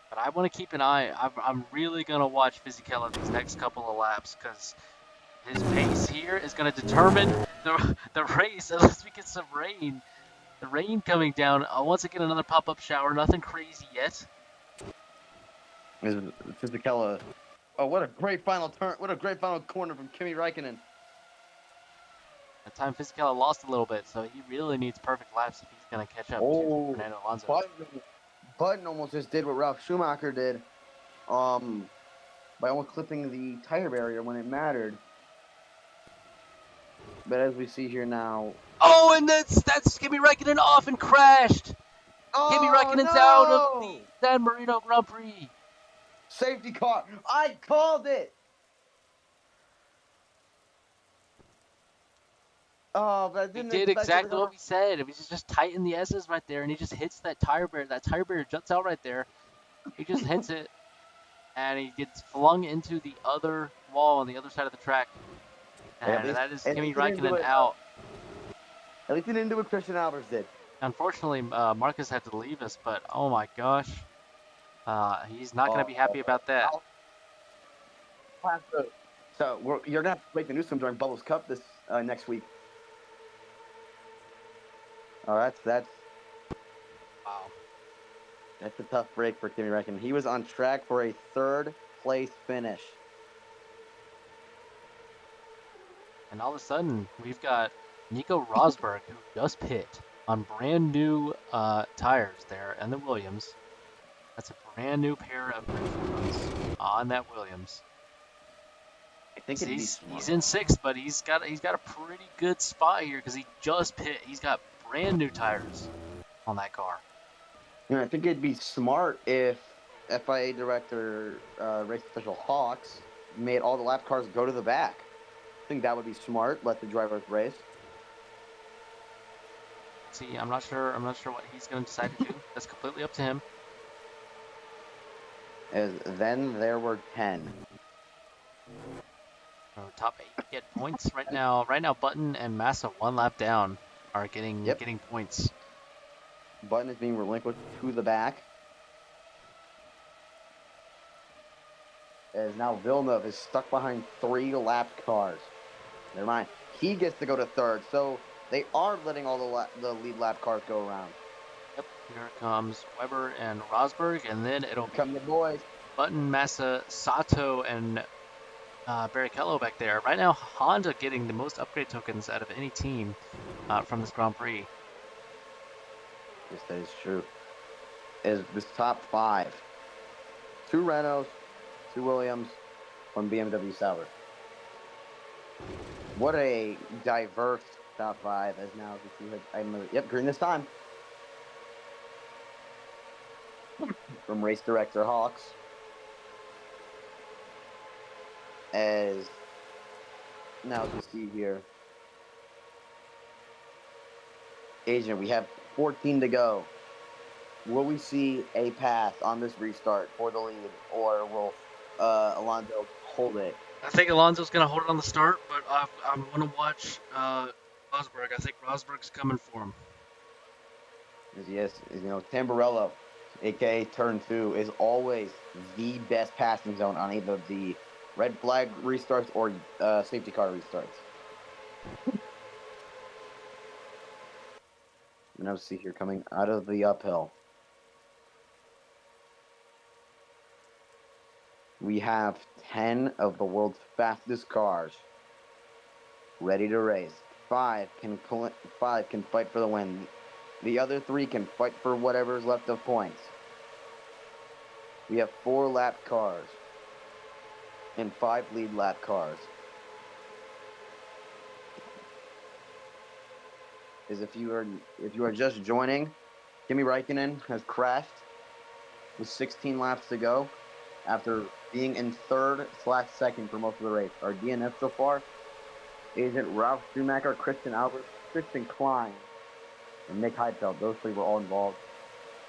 But I want to keep an eye. I'm really going to watch Fisichella these next couple of laps because his pace here is going to determine the race unless we get some rain. The rain coming down. Once again, another pop-up shower. Nothing crazy yet. Fisichella. Oh, what a great final turn. What a great final corner from Kimi Raikkonen. That time Fisichella lost a little bit, so he really needs perfect laps if he's going to catch up to Fernando Alonso. Button almost just did what Ralf Schumacher did by almost clipping the tire barrier when it mattered. But as we see here now... Oh, and that's Kimi Raikkonen off and crashed! Kimi Raikkonen's out of the San Marino Grand Prix. Safety car. I called it! Oh, but he did exactly what we said. It was just tighten the S's right there, and he just hits that tire barrier. That tire barrier juts out right there. He just hits it, and he gets flung into the other wall on the other side of the track. At And least, that is at Kimi least he didn't do Räikkönen it. out. At least he didn't do what Christian Albers did. Unfortunately, Marcus had to leave us, but oh my gosh, he's not going to Oh, be happy about that. So you're gonna have to break the news to him during Bubbles Cup this next week. Oh, Wow. that's a tough break for Kimi Räikkönen. He was on track for a third place finish. And all of a sudden, we've got Nico Rosberg, who just pit on brand new tires there, and the Williams. That's a brand new pair of performance on that Williams. I think it'd be smart. He's in sixth, but he's got a pretty good spot here because he just pit. He's got brand new tires on that car. I think it'd be smart if FIA director, race official Hawks made all the lap cars go to the back. I think that would be smart. Let the drivers race. See, I'm not sure what he's going to decide to do. That's completely up to him. As then there were 10. Top 8 get points right now. Right now, Button and Massa 1 lap down are getting points. Button is being relinquished to the back. As now Villeneuve is stuck behind 3 lapped cars. Never mind. He gets to go to third, so they are letting all the lead lap cars go around. Yep, here comes Weber and Rosberg, and then it'll come the boys. Button, Massa, Sato, and Barrichello back there. Right now, Honda getting the most upgrade tokens out of any team from this Grand Prix. Yes, that is true. Is this top 5? 2 Renaults, 2 Williams, 1 BMW Sauber. What a diverse top 5, as now you see. Yep, green this time. From race director Hawks. As now as you see here. Agent, we have 14 to go. Will we see a pass on this restart for the lead, or will Alonso hold it? I think Alonso's going to hold it on the start, but I'm going to watch Rosberg. I think Rosberg's coming for him. Yes, Tamburello, aka Turn 2, is always the best passing zone on either the red flag restarts or safety car restarts. And now see here, coming out of the uphill, we have 10 of the world's fastest cars ready to race. 5 can fight for the win. The other 3 can fight for whatever's left of points. We have 4 lap cars and 5 lead lap cars. If you are just joining, Kimi Räikkönen has crashed with 16 laps to go after being in 3rd/2nd for most of the race. Our DNF so far: Agent Ralph Schumacher, Christian Albers, Christian Klein, and Nick Heidfeld. Those 3 were all involved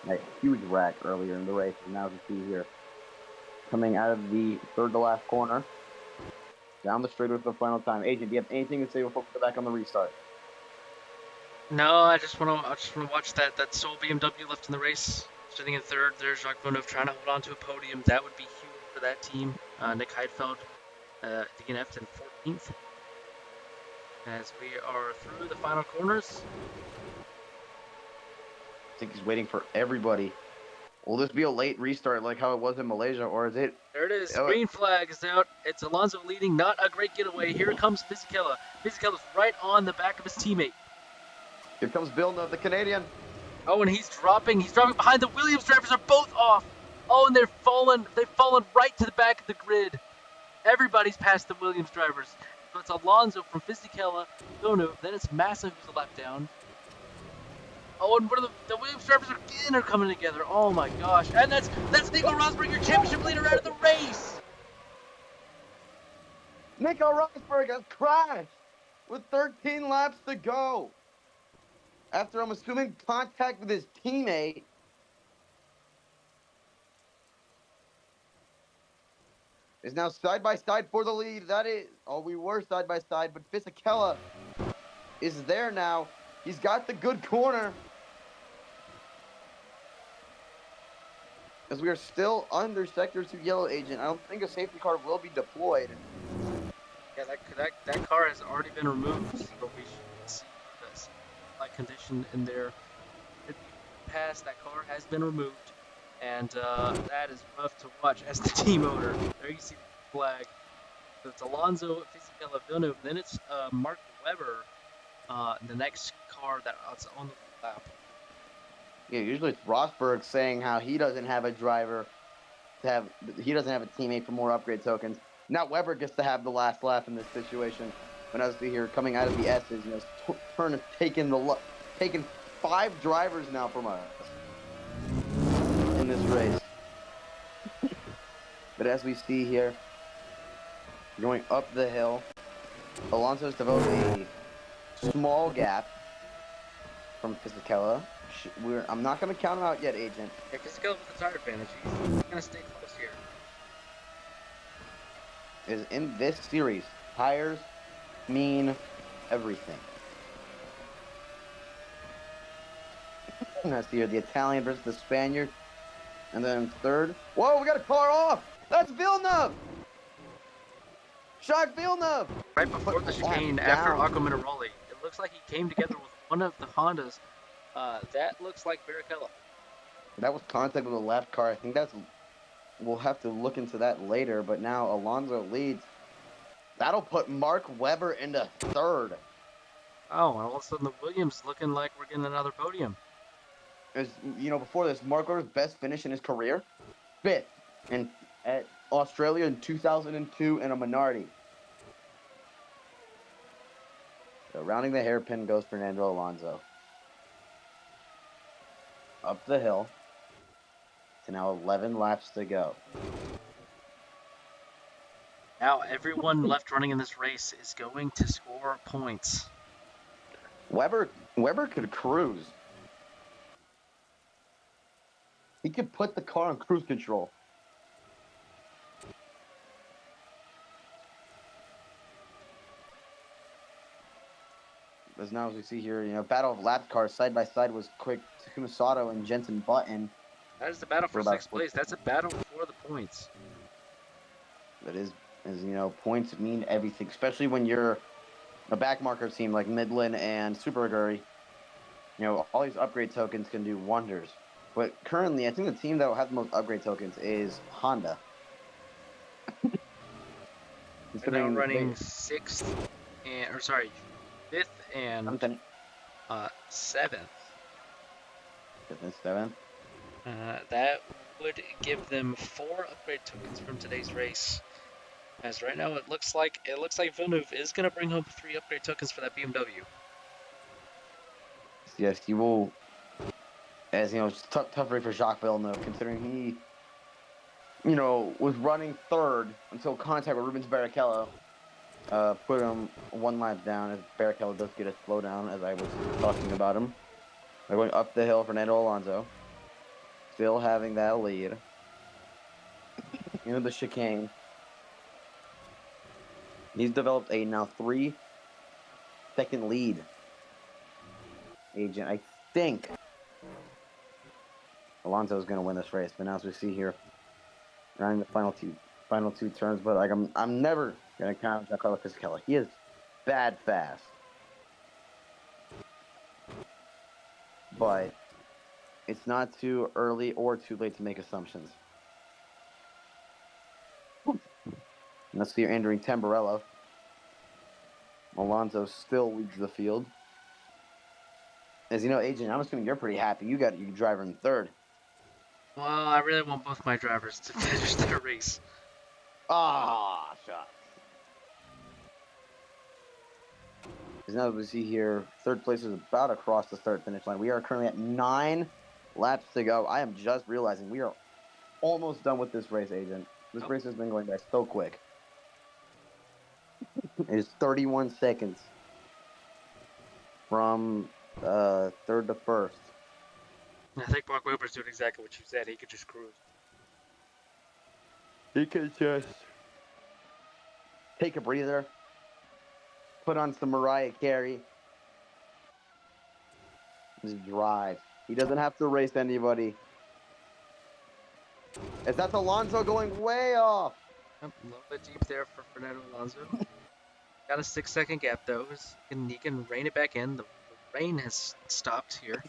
in a huge wreck earlier in the race. And now as you see here, coming out of the 3rd to last corner, down the straight with the final time. Agent, do you have anything to say before we go back on the restart? No, I just want to watch that sole BMW left in the race, sitting in 3rd. There's Jacques Villeneuve trying to hold on to a podium. That would be huge for that team. Nick Heidfeld DNF'd in 14th. As we are through the final corners. I think he's waiting for everybody. Will this be a late restart like how it was in Malaysia, or is it? There it is. Green flag is out. It's Alonso leading. Not a great getaway. Here comes Fisichella. Fisichella's right on the back of his teammate. Here comes Villeneuve, the Canadian. Oh, and he's dropping behind. The Williams drivers are both off. Oh, and they've fallen right to the back of the grid. Everybody's past the Williams drivers. So it's Alonso from Fisichella, Villeneuve, then it's Massa who's a lap down. Oh, and the Williams drivers again are coming together. Oh my gosh. And that's Nico Rosberg, your championship leader, out of the race. Nico Rosberg has crashed with 13 laps to go. After, I'm assuming, contact with his teammate. is now side by side for the lead. That is, oh, we were side by side, but Fisichella is there now. He's got the good corner. As we are still under Sector 2 Yellow Agent, I don't think a safety car will be deployed. Yeah, that car has already been removed, so we should see the light condition in there. Pass, that car has been removed, and that is rough to watch as the team owner. There you see the flag. So it's Alonso, Fisichella, Villeneuve, then it's Mark Webber, the next car that's on the lap. Yeah, usually it's Rosberg saying how he doesn't have a driver he doesn't have a teammate for more upgrade tokens. Now Weber gets to have the last laugh in this situation. When I was here coming out of the S's, Turn has taken 5 drivers now from us in this race. But as we see here, going up the hill, Alonso's developed a small gap from Fisichella. I'm not going to count him out yet, Agent. Yeah, Fisichella with the tire advantage. He's gonna stay close here. Is in this series, tires mean everything. Let's see here, the Italian versus the Spaniard. And then third. Whoa, we got a car off! That's Villeneuve! Jacques Villeneuve! Right before the chicane, after Aqua Minerali, it looks like he came together with one of the Hondas. That looks like Barrichello. That was contact with the left car. I think we'll have to look into that later, but now Alonso leads. That'll put Mark Webber into third. Oh, and all of a sudden the Williams looking like we're getting another podium. As before this, Mark Webber's best finish in his career, 5th at Australia in 2002 in a Minardi. So rounding the hairpin goes Fernando Alonso. Up the hill to now 11 laps to go. Now everyone left running in this race is going to score points. Weber could cruise. He could put the car on cruise control. As now as we see here, battle of lap cars side by side was quick. Takuma Sato and Jensen Button. That is the battle for 6th place. That's a battle for the points. That is points mean everything, especially when you're a backmarker team like Midland and Super Aguri. All these upgrade tokens can do wonders. But currently, I think the team that will have the most upgrade tokens is Honda. They're now running 5th and 7th. 5th and 7th. That would give them 4 upgrade tokens from today's race. As right now it looks like Villeneuve is going to bring home 3 upgrade tokens for that BMW. Yes, he will. As it's tough race for Jacques Villeneuve, considering he, was running 3rd until contact with Rubens Barrichello. Put him 1 lap down as Barrichello does get a slowdown, as I was talking about him. They're going up the hill, Fernando Alonso. Still having that lead. Into the chicane. He's developed a now 3-second lead. Agent, I think Alonso is going to win this race, but now as we see here, running the final two turns, but I'm never going to count Giancarlo Fisichella. He is bad fast. But it's not too early or too late to make assumptions. Let's see here entering Tamburello. Alonso still leads the field. As Agent, I'm assuming you're pretty happy. You got your driver in 3rd. Well, I really want both my drivers to finish their race. Ah, shot. As now we see here, 3rd place is about across the start finish line. We are currently at 9 laps to go. I am just realizing we are almost done with this race, Agent. This race has been going by so quick. It is 31 seconds from 3rd to 1st. I think Mark Webber's doing exactly what you said. He could just cruise. He could just take a breather, put on some Mariah Carey, just drive. He doesn't have to race anybody. Is that Alonso going way off? Yep, a little bit deep there for Fernando Alonso. Got a 6-second gap though. He can rein it back in. The rain has stopped here.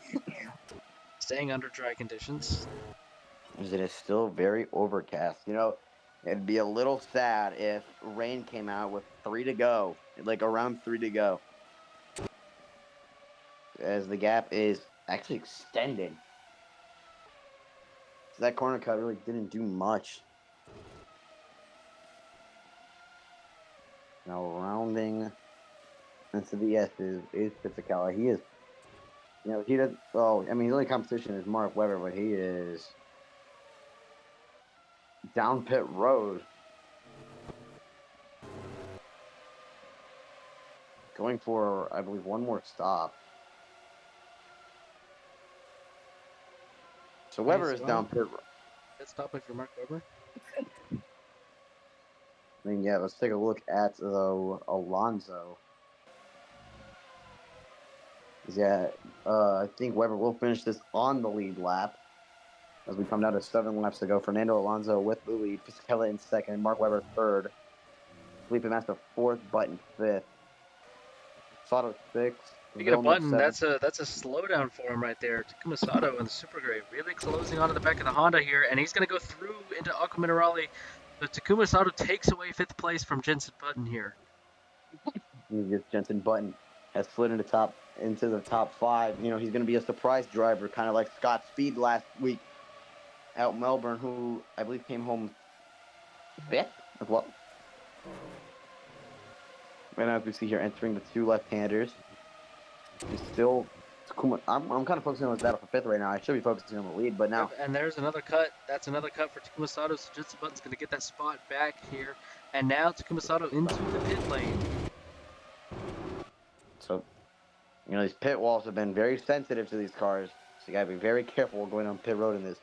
Staying under dry conditions. It is still very overcast. You know, it'd be a little sad if rain came out with 3 to go, like around 3 to go. As the gap is actually extended. So that corner cut really didn't do much. Now rounding into the S is Fisichella. He is, you know, he does. Oh, I mean, his only competition is Mark Webber, but he is down pit road, going for, I believe, one more stop. So Webber is down pit road. Pit stop if you're Mark Webber. I mean, yeah, let's take a look at Alonso. Yeah, I think Webber will finish this on the lead lap as we come down to 7 laps to go. Fernando Alonso with the lead, Fisichella in second, Mark Webber third, Felipe Massa fourth, Button fifth, Sato sixth. Speaking of Button, that's a slowdown for him right there. Takuma Sato in the Super Grade, really closing onto the back of the Honda here, and he's going to go through into Aqua Minerale. So Takuma Sato takes away 5th place from Jensen Button here. Jensen Button has slid into the top 5. You know, he's going to be a surprise driver, kind of like Scott Speed last week out Melbourne, who I believe came home 5th as well. And as we see here, entering the 2 left-handers, he's still Takuma. I'm kind of focusing on his battle for 5th right now. I should be focusing on the lead, but now. And there's another cut. That's another cut for Takuma Sato. So Jensen Button's going to get that spot back here. And now Takuma Sato into the pit lane. So, you know, these pit walls have been very sensitive to these cars. So you got to be very careful going on pit road in this.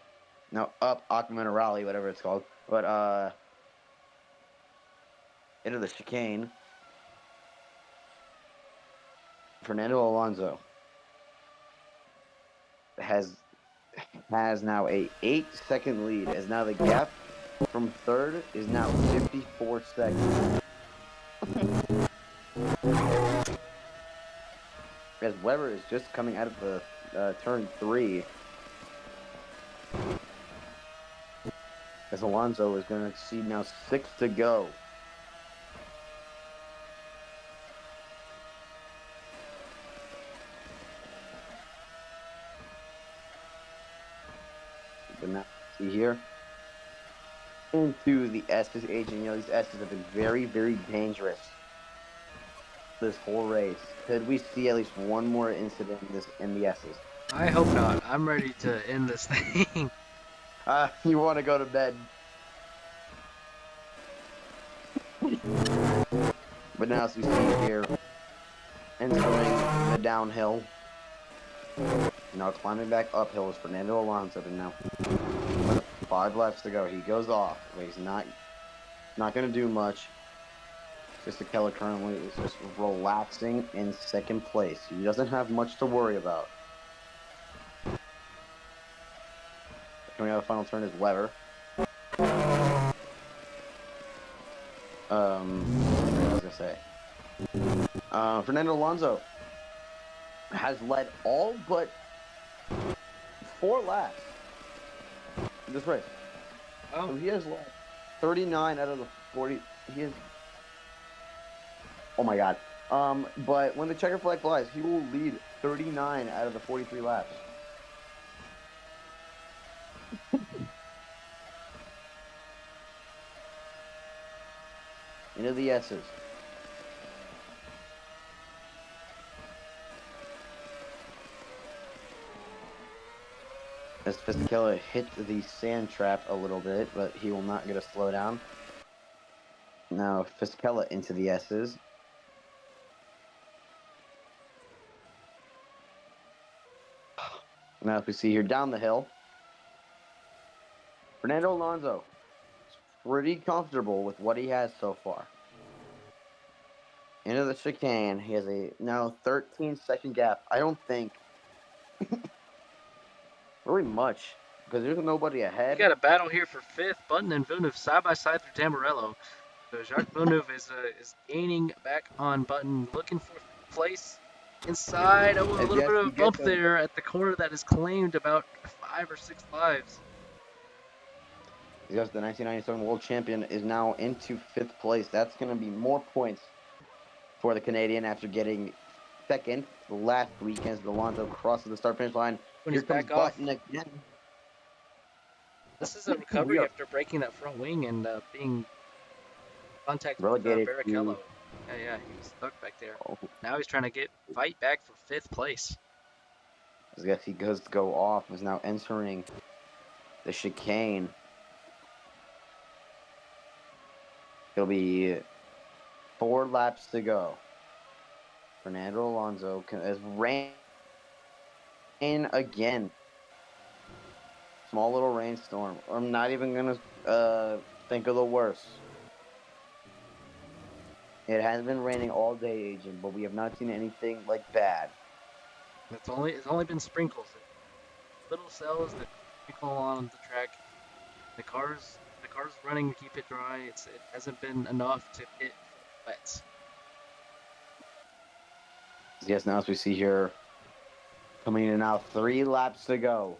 Now up Aqua Minerale, whatever it's called. But, into the chicane. Fernando Alonso has now a 8-second lead, as now the gap from 3rd is now 54 seconds. As Webber is just coming out of the turn 3. As Alonso is going to see now 6 to go. But now, see here, into the S's agent. You know, these S's have been very, very dangerous this whole race. Could we see at least one more incident in the S's? I hope not. I'm ready to end this thing. You want to go to bed. But now, as we see here, entering the downhill. Now climbing back uphill is Fernando Alonso, and now 5 laps to go. He goes off, but he's not going to do much. Fisichella currently is just relaxing in 2nd place. He doesn't have much to worry about. Coming out of the final turn is Webber. What was I gonna say? Fernando Alonso has led all but 4 laps in this race. Oh. So he has led 39 out of the 40. He is. Oh my God. But when the checker flag flies, he will lead 39 out of the 43 laps. Into the S's. As Fisichella hit the sand trap a little bit, but he will not get a slowdown. Now Fisichella into the S's. Now as we see here down the hill, Fernando Alonso is pretty comfortable with what he has so far. Into the chicane. He has a now 13-second gap. I don't think really much because there's nobody We ahead. got a battle here for fifth. Button and Villeneuve side by side through Tamburello. So Jacques Villeneuve is gaining back on Button, looking for fifth place. Inside, oh, a As little yes, bit of he a bump gets him. there at the corner that is claimed about 5 or 6 lives. Yes, the 1997 world champion is now into 5th place. That's going to be more points for the Canadian after getting second last weekend. Alonso crosses the start finish line. When Here he's comes back off, Button again. this is a We recovery are after breaking that front wing and being contact with relegated Barrichello. to. Yeah, he was stuck back there. Oh, Now he's trying to fight back for 5th place. I guess he goes to go off. Is now entering the chicane. It'll be 4 laps to go. Fernando Alonso is rain again. Small little rainstorm. I'm not even gonna think of the worst. It has been raining all day, Agent, but we have not seen anything like bad. It's only been sprinkles, little cells that sprinkle on the track. The cars running to keep it dry. It hasn't been enough to hit wets. Yes, now as we see here, coming in now, 3 laps to go,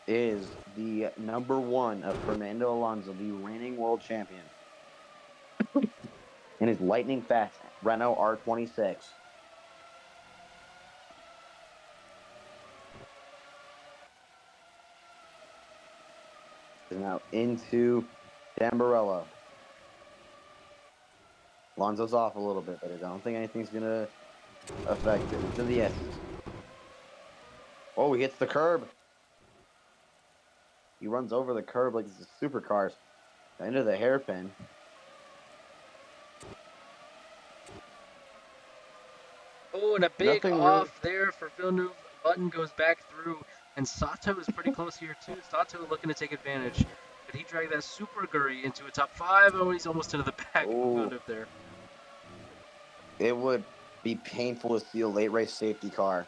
is the number 1 of Fernando Alonso, the reigning world champion, in his lightning fast Renault R26. Is now into Tamburello. Alonso's off a little bit, but I don't think anything's gonna affect it. To the S's. Oh, he hits the curb. He runs over the curb like it's a supercars. Into the hairpin. Oh, and a big Nothing really. off there for Villeneuve. Button goes back through, and Sato is pretty close here too. Sato looking to take advantage, but he dragged that Super Gurry into a top 5. Oh, he's almost into the back of Oh, Villeneuve there. it would be painful to see a late race safety car.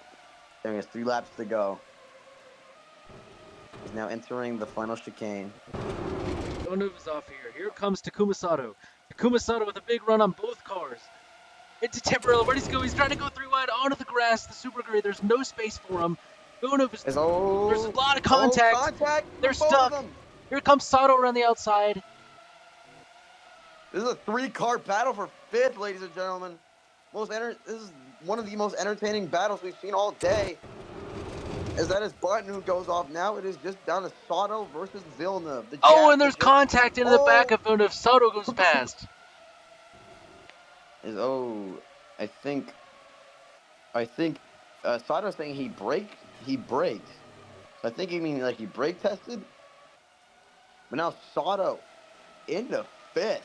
There is 3 laps to go. He's now entering the final chicane. Villeneuve is off here. Here comes Takuma Sato. Takuma Sato with a big run on both cars. Into Temporello. Where does he go? He's trying to go 3 wide onto the grass. The Super Gurry. There's no space for him. Villeneuve is. There's a lot of contact. Contact They're for both stuck. of them. Here comes Sato around the outside. This is a 3-car battle for 5th, ladies and gentlemen. This is one of the most entertaining battles we've seen all day. As that is Button who goes off now. It is just down to Sato versus Villeneuve. And there's contact into the back of Villeneuve. Sato goes past. I think Sato's saying he braked. So I think he means like he brake tested. But now Sato into 5th.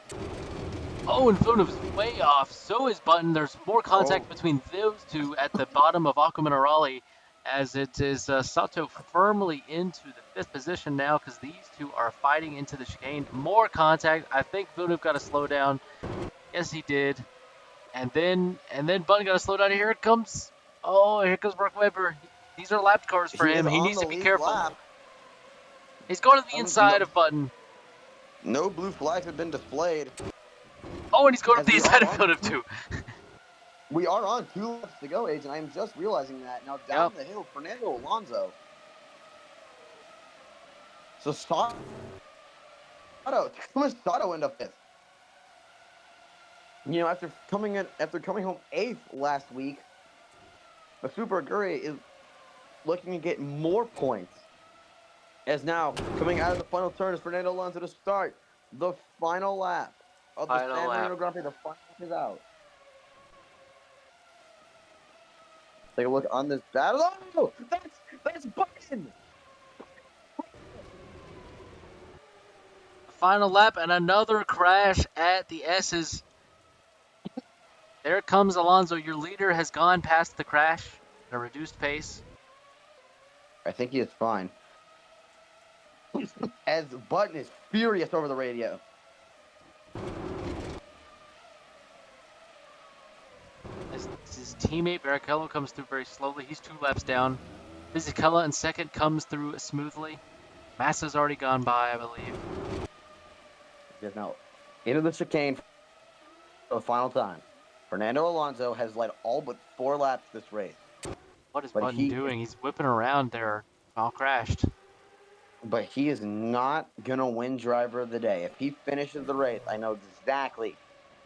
Oh, and Villeneuve is way off. So is Button. There's more contact between those two at the bottom of Aqua Minerale, as it is Sato firmly into the 5th position now because these two are fighting into the chicane. More contact. I think Villeneuve got to slow down. Yes, he did. And then Button got to slow down. Here comes Mark Webber. These are lapped cars for him. He needs to be careful. Lap. He's going to the inside of Button. No blue flags have been displayed. Oh, and he's going to the inside of Villeneuve too. We are on 2 laps to go, Agent. I am just realizing that. Now down the hill, Fernando Alonso. So Sato into 5th. You know, after coming home 8th last week, the Super Gurry is looking to get more points. As now coming out of the final turn is Fernando Alonso to start the final lap of the San Marino Grand Prix. The final lap is out. Take a look on this battle. Oh, that's Button. Final lap and another crash at the S's. There comes Alonso. Your leader has gone past the crash at a reduced pace. I think he is fine. As Button is furious over the radio. teammate. Barrichello comes through very slowly. He's 2 laps down. Fisichella in second comes through smoothly. Massa's already gone by, I believe. Just now, into the chicane for the final time. Fernando Alonso has led all but 4 laps this race. What is But Button doing? He's whipping around there. All crashed. But he is not going to win driver of the day. If he finishes the race, I know exactly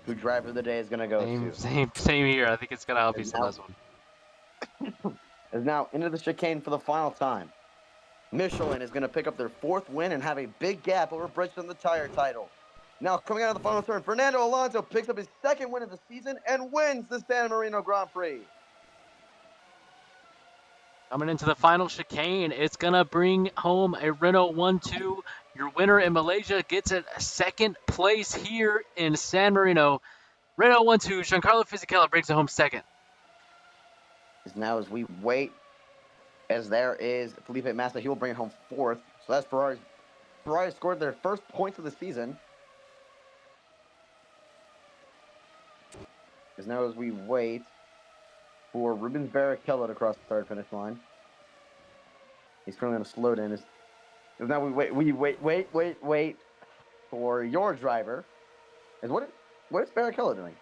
who driver of the day is going to go to. Same here. I think it's gonna help you on this one. Is now into the chicane for the final time. Michelin is going to pick up their 4th win and have a big gap over Bridgestone the tire title. Now, coming out of the final turn, Fernando Alonso picks up his 2nd win of the season and wins the San Marino Grand Prix. Coming into the final chicane, it's going to bring home a Renault 1-2. Your winner in Malaysia gets a 2nd place here in San Marino. Renault 1-2, Giancarlo Fisichella brings it home 2nd. Now, as we wait, as there is Felipe Massa, he will bring it home 4th. So that's Ferrari. Ferrari scored their 1st points of the season. As now, as we wait for Rubens Barrichello to cross the start-finish line. He's currently on a slowed in. As now we wait for your driver. And what is Barrichello doing?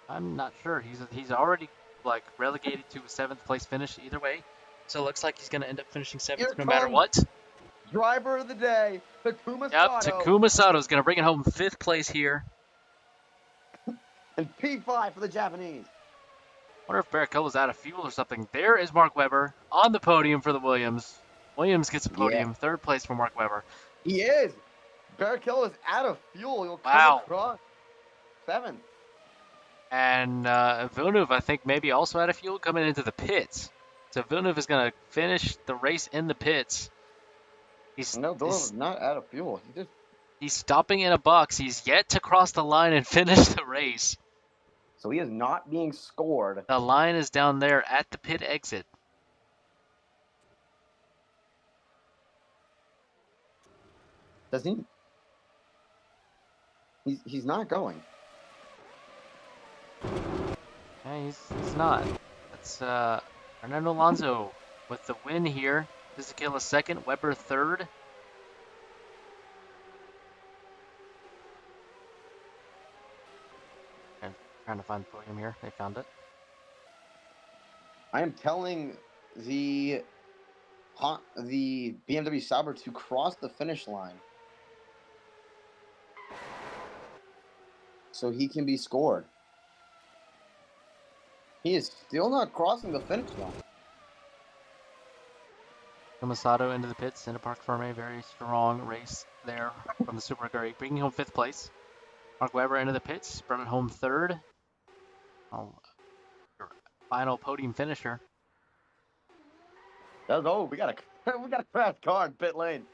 I'm not sure. He's already like relegated to a 7th place finish either way. So it looks like he's going to end up finishing 7th no matter what. Driver of the day, Takuma Sato. Yep, Takuma Sato is going to bring it home 5th place here. And P5 for the Japanese. Wonder if Barrichello's out of fuel or something. There is Mark Webber on the podium for the Williams. Williams gets a podium, Yeah. 3rd place for Mark Webber. He is. Barrichello is out of fuel. He'll Wow. come across 7th. And Villeneuve, I think, maybe also out of fuel coming into the pits. So Villeneuve is going to finish the race in the pits. Villeneuve's not out of fuel. He's stopping in a box. He's yet to cross the line and finish the race. So he is not being scored. The line is down there at the pit exit. Does he? He's not going. Yeah, he's not. It's Fernando Alonso with the win here. Fisichella 2nd, Webber 3rd. I'm trying to find the podium here. They found it. I am telling the BMW Sauber to cross the finish line so he can be scored. He is still not crossing the finish line. Tomasato into the pits, into Park Ferme. Very strong race there from the Super Aguri, bringing home 5th place. Mark Webber into the pits, brought it home 3rd. Oh, your final podium finisher. Oh, we got a crash car in pit lane.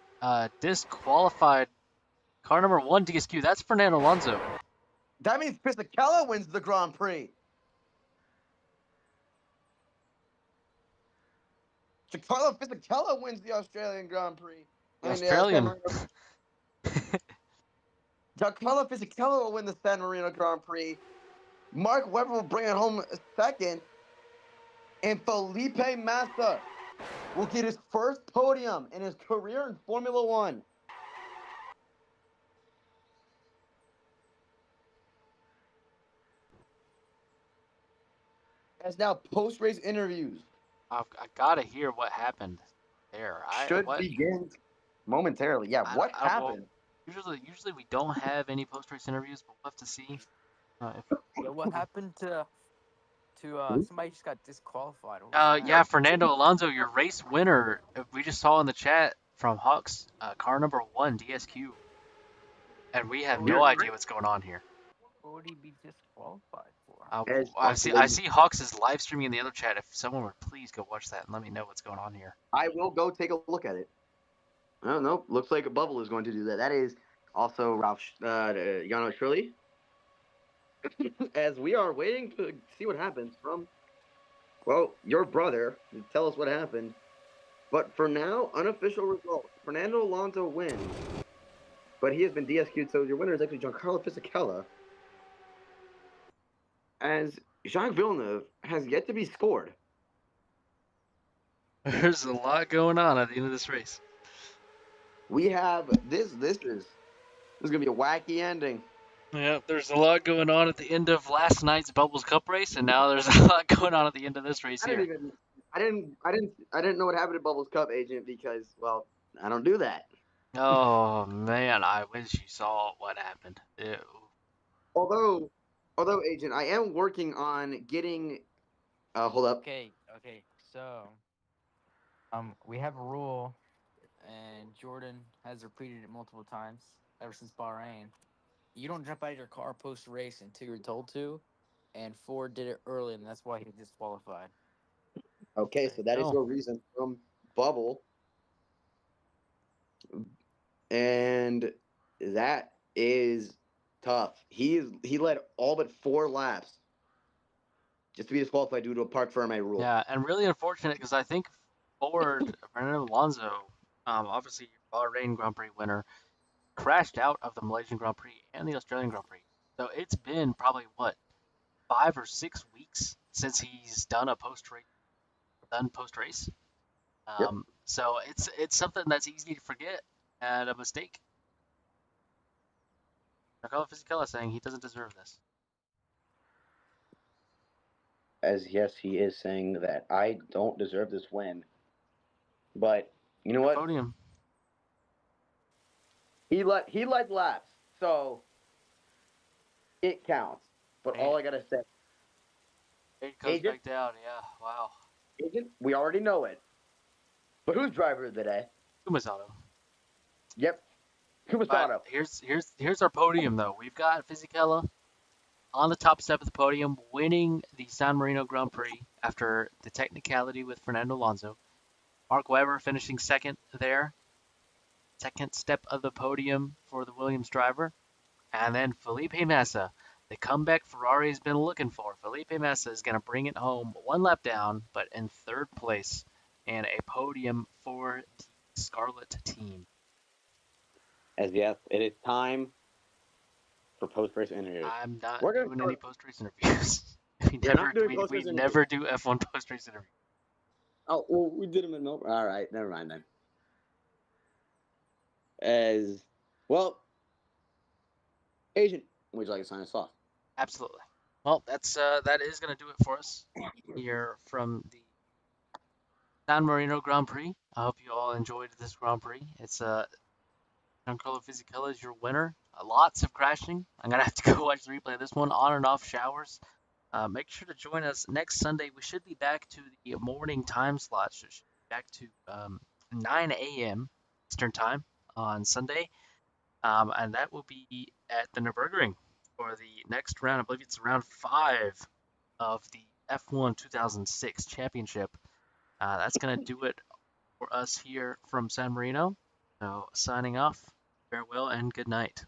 Disqualified. Car number 1 DSQ. That's Fernando Alonso. That means Fisichella wins the Grand Prix. Giancarlo Fisichella wins the Australian Grand Prix. Australian. Giancarlo Fisichella will win the San Marino Grand Prix. Mark Webber will bring it home 2nd. And Felipe Massa will get his 1st podium in his career in Formula One. As now post-race interviews I gotta hear what happened there. should begin momentarily. Yeah, what happened? Usually we don't have any post-race interviews, but we'll have to see. Yeah, what happened to somebody just got disqualified? Yeah, Fernando Alonso, your race winner. We just saw in the chat from Hawks, car number 1 DSQ, and we have no idea what's going on here. What would he be disqualified for? I see Hawks is live streaming in the other chat. If someone would please go watch that and let me know what's going on here. I will go take a look at it. Oh, no. Looks like a bubble is going to do that. That is also Ralph Yano Shirley. As we are waiting to see what happens from, well, your brother to tell us what happened. But for now, unofficial results. Fernando Alonso wins. But he has been DSQ'd, so your winner is actually Giancarlo Fisichella. As Jacques Villeneuve has yet to be scored. There's a lot going on at the end of this race. We have this. This is gonna be a wacky ending. Yeah, there's a lot going on at the end of last night's Bubbles Cup race, and now there's a lot going on at the end of this race I here. didn't know what happened to Bubbles Cup, Agent, because well, I don't do that. Oh man, I wish you saw what happened. Ew. Although, Agent, I am working on getting. Hold up. Okay, so we have a rule, and Jordan has repeated it multiple times ever since Bahrain. You don't jump out of your car post race until you're told to, and Ford did it early, and that's why he disqualified. Okay, There so you that is go. your reason from Bubble, and that is tough. He led all but 4 laps just to be disqualified due to a park Ferme rule. Yeah, and really unfortunate because I think Ford, Fernando Alonso, obviously Bahrain Grand Prix winner, crashed out of the Malaysian Grand Prix and the Australian Grand Prix. So it's been probably what 5 or 6 weeks since he's done post race. Yep. So it's something that's easy to forget and a mistake. Giancarlo Fisichella saying he doesn't deserve this. As yes, he is saying that I don't deserve this win, but you know The what? podium. He led laps, so it counts. But Man. all I gotta say, It comes Agent? back down. Yeah, wow. Agent, we already know it. But who's driver of the day? Kumasato. Yep, But Kumasato. here's our podium though. We've got Fisichella on the top step of the podium, winning the San Marino Grand Prix after the technicality with Fernando Alonso. Mark Webber finishing second there. Second step of the podium for the Williams driver. And then Felipe Massa, the comeback Ferrari's been looking for. Felipe Massa is going to bring it home 1 lap down, but in third place, and a podium for the Scarlet team. As yes, it is time for post-race interviews. I'm not We're gonna doing start- any post-race interviews. We're not doing post-race we interviews. never do F1 post-race interviews. Oh, well, we did them in Melbourne. All right, never mind then. As well, Agent, would you like to sign us off? Absolutely. Well, that is going to do it for us here from the San Marino Grand Prix. I hope you all enjoyed this Grand Prix. It's Giancarlo Fisichella is your winner. Lots of crashing. I'm gonna have to go watch the replay of this one. On and off showers. Make sure to join us next Sunday. We should be back to the morning time slot. So should be back to 9 a.m. Eastern time on Sunday, and that will be at the Nürburgring for the next round. I believe it's round 5 of the F1 2006 Championship. That's gonna do it for us here from San Marino. So signing off. Farewell and good night.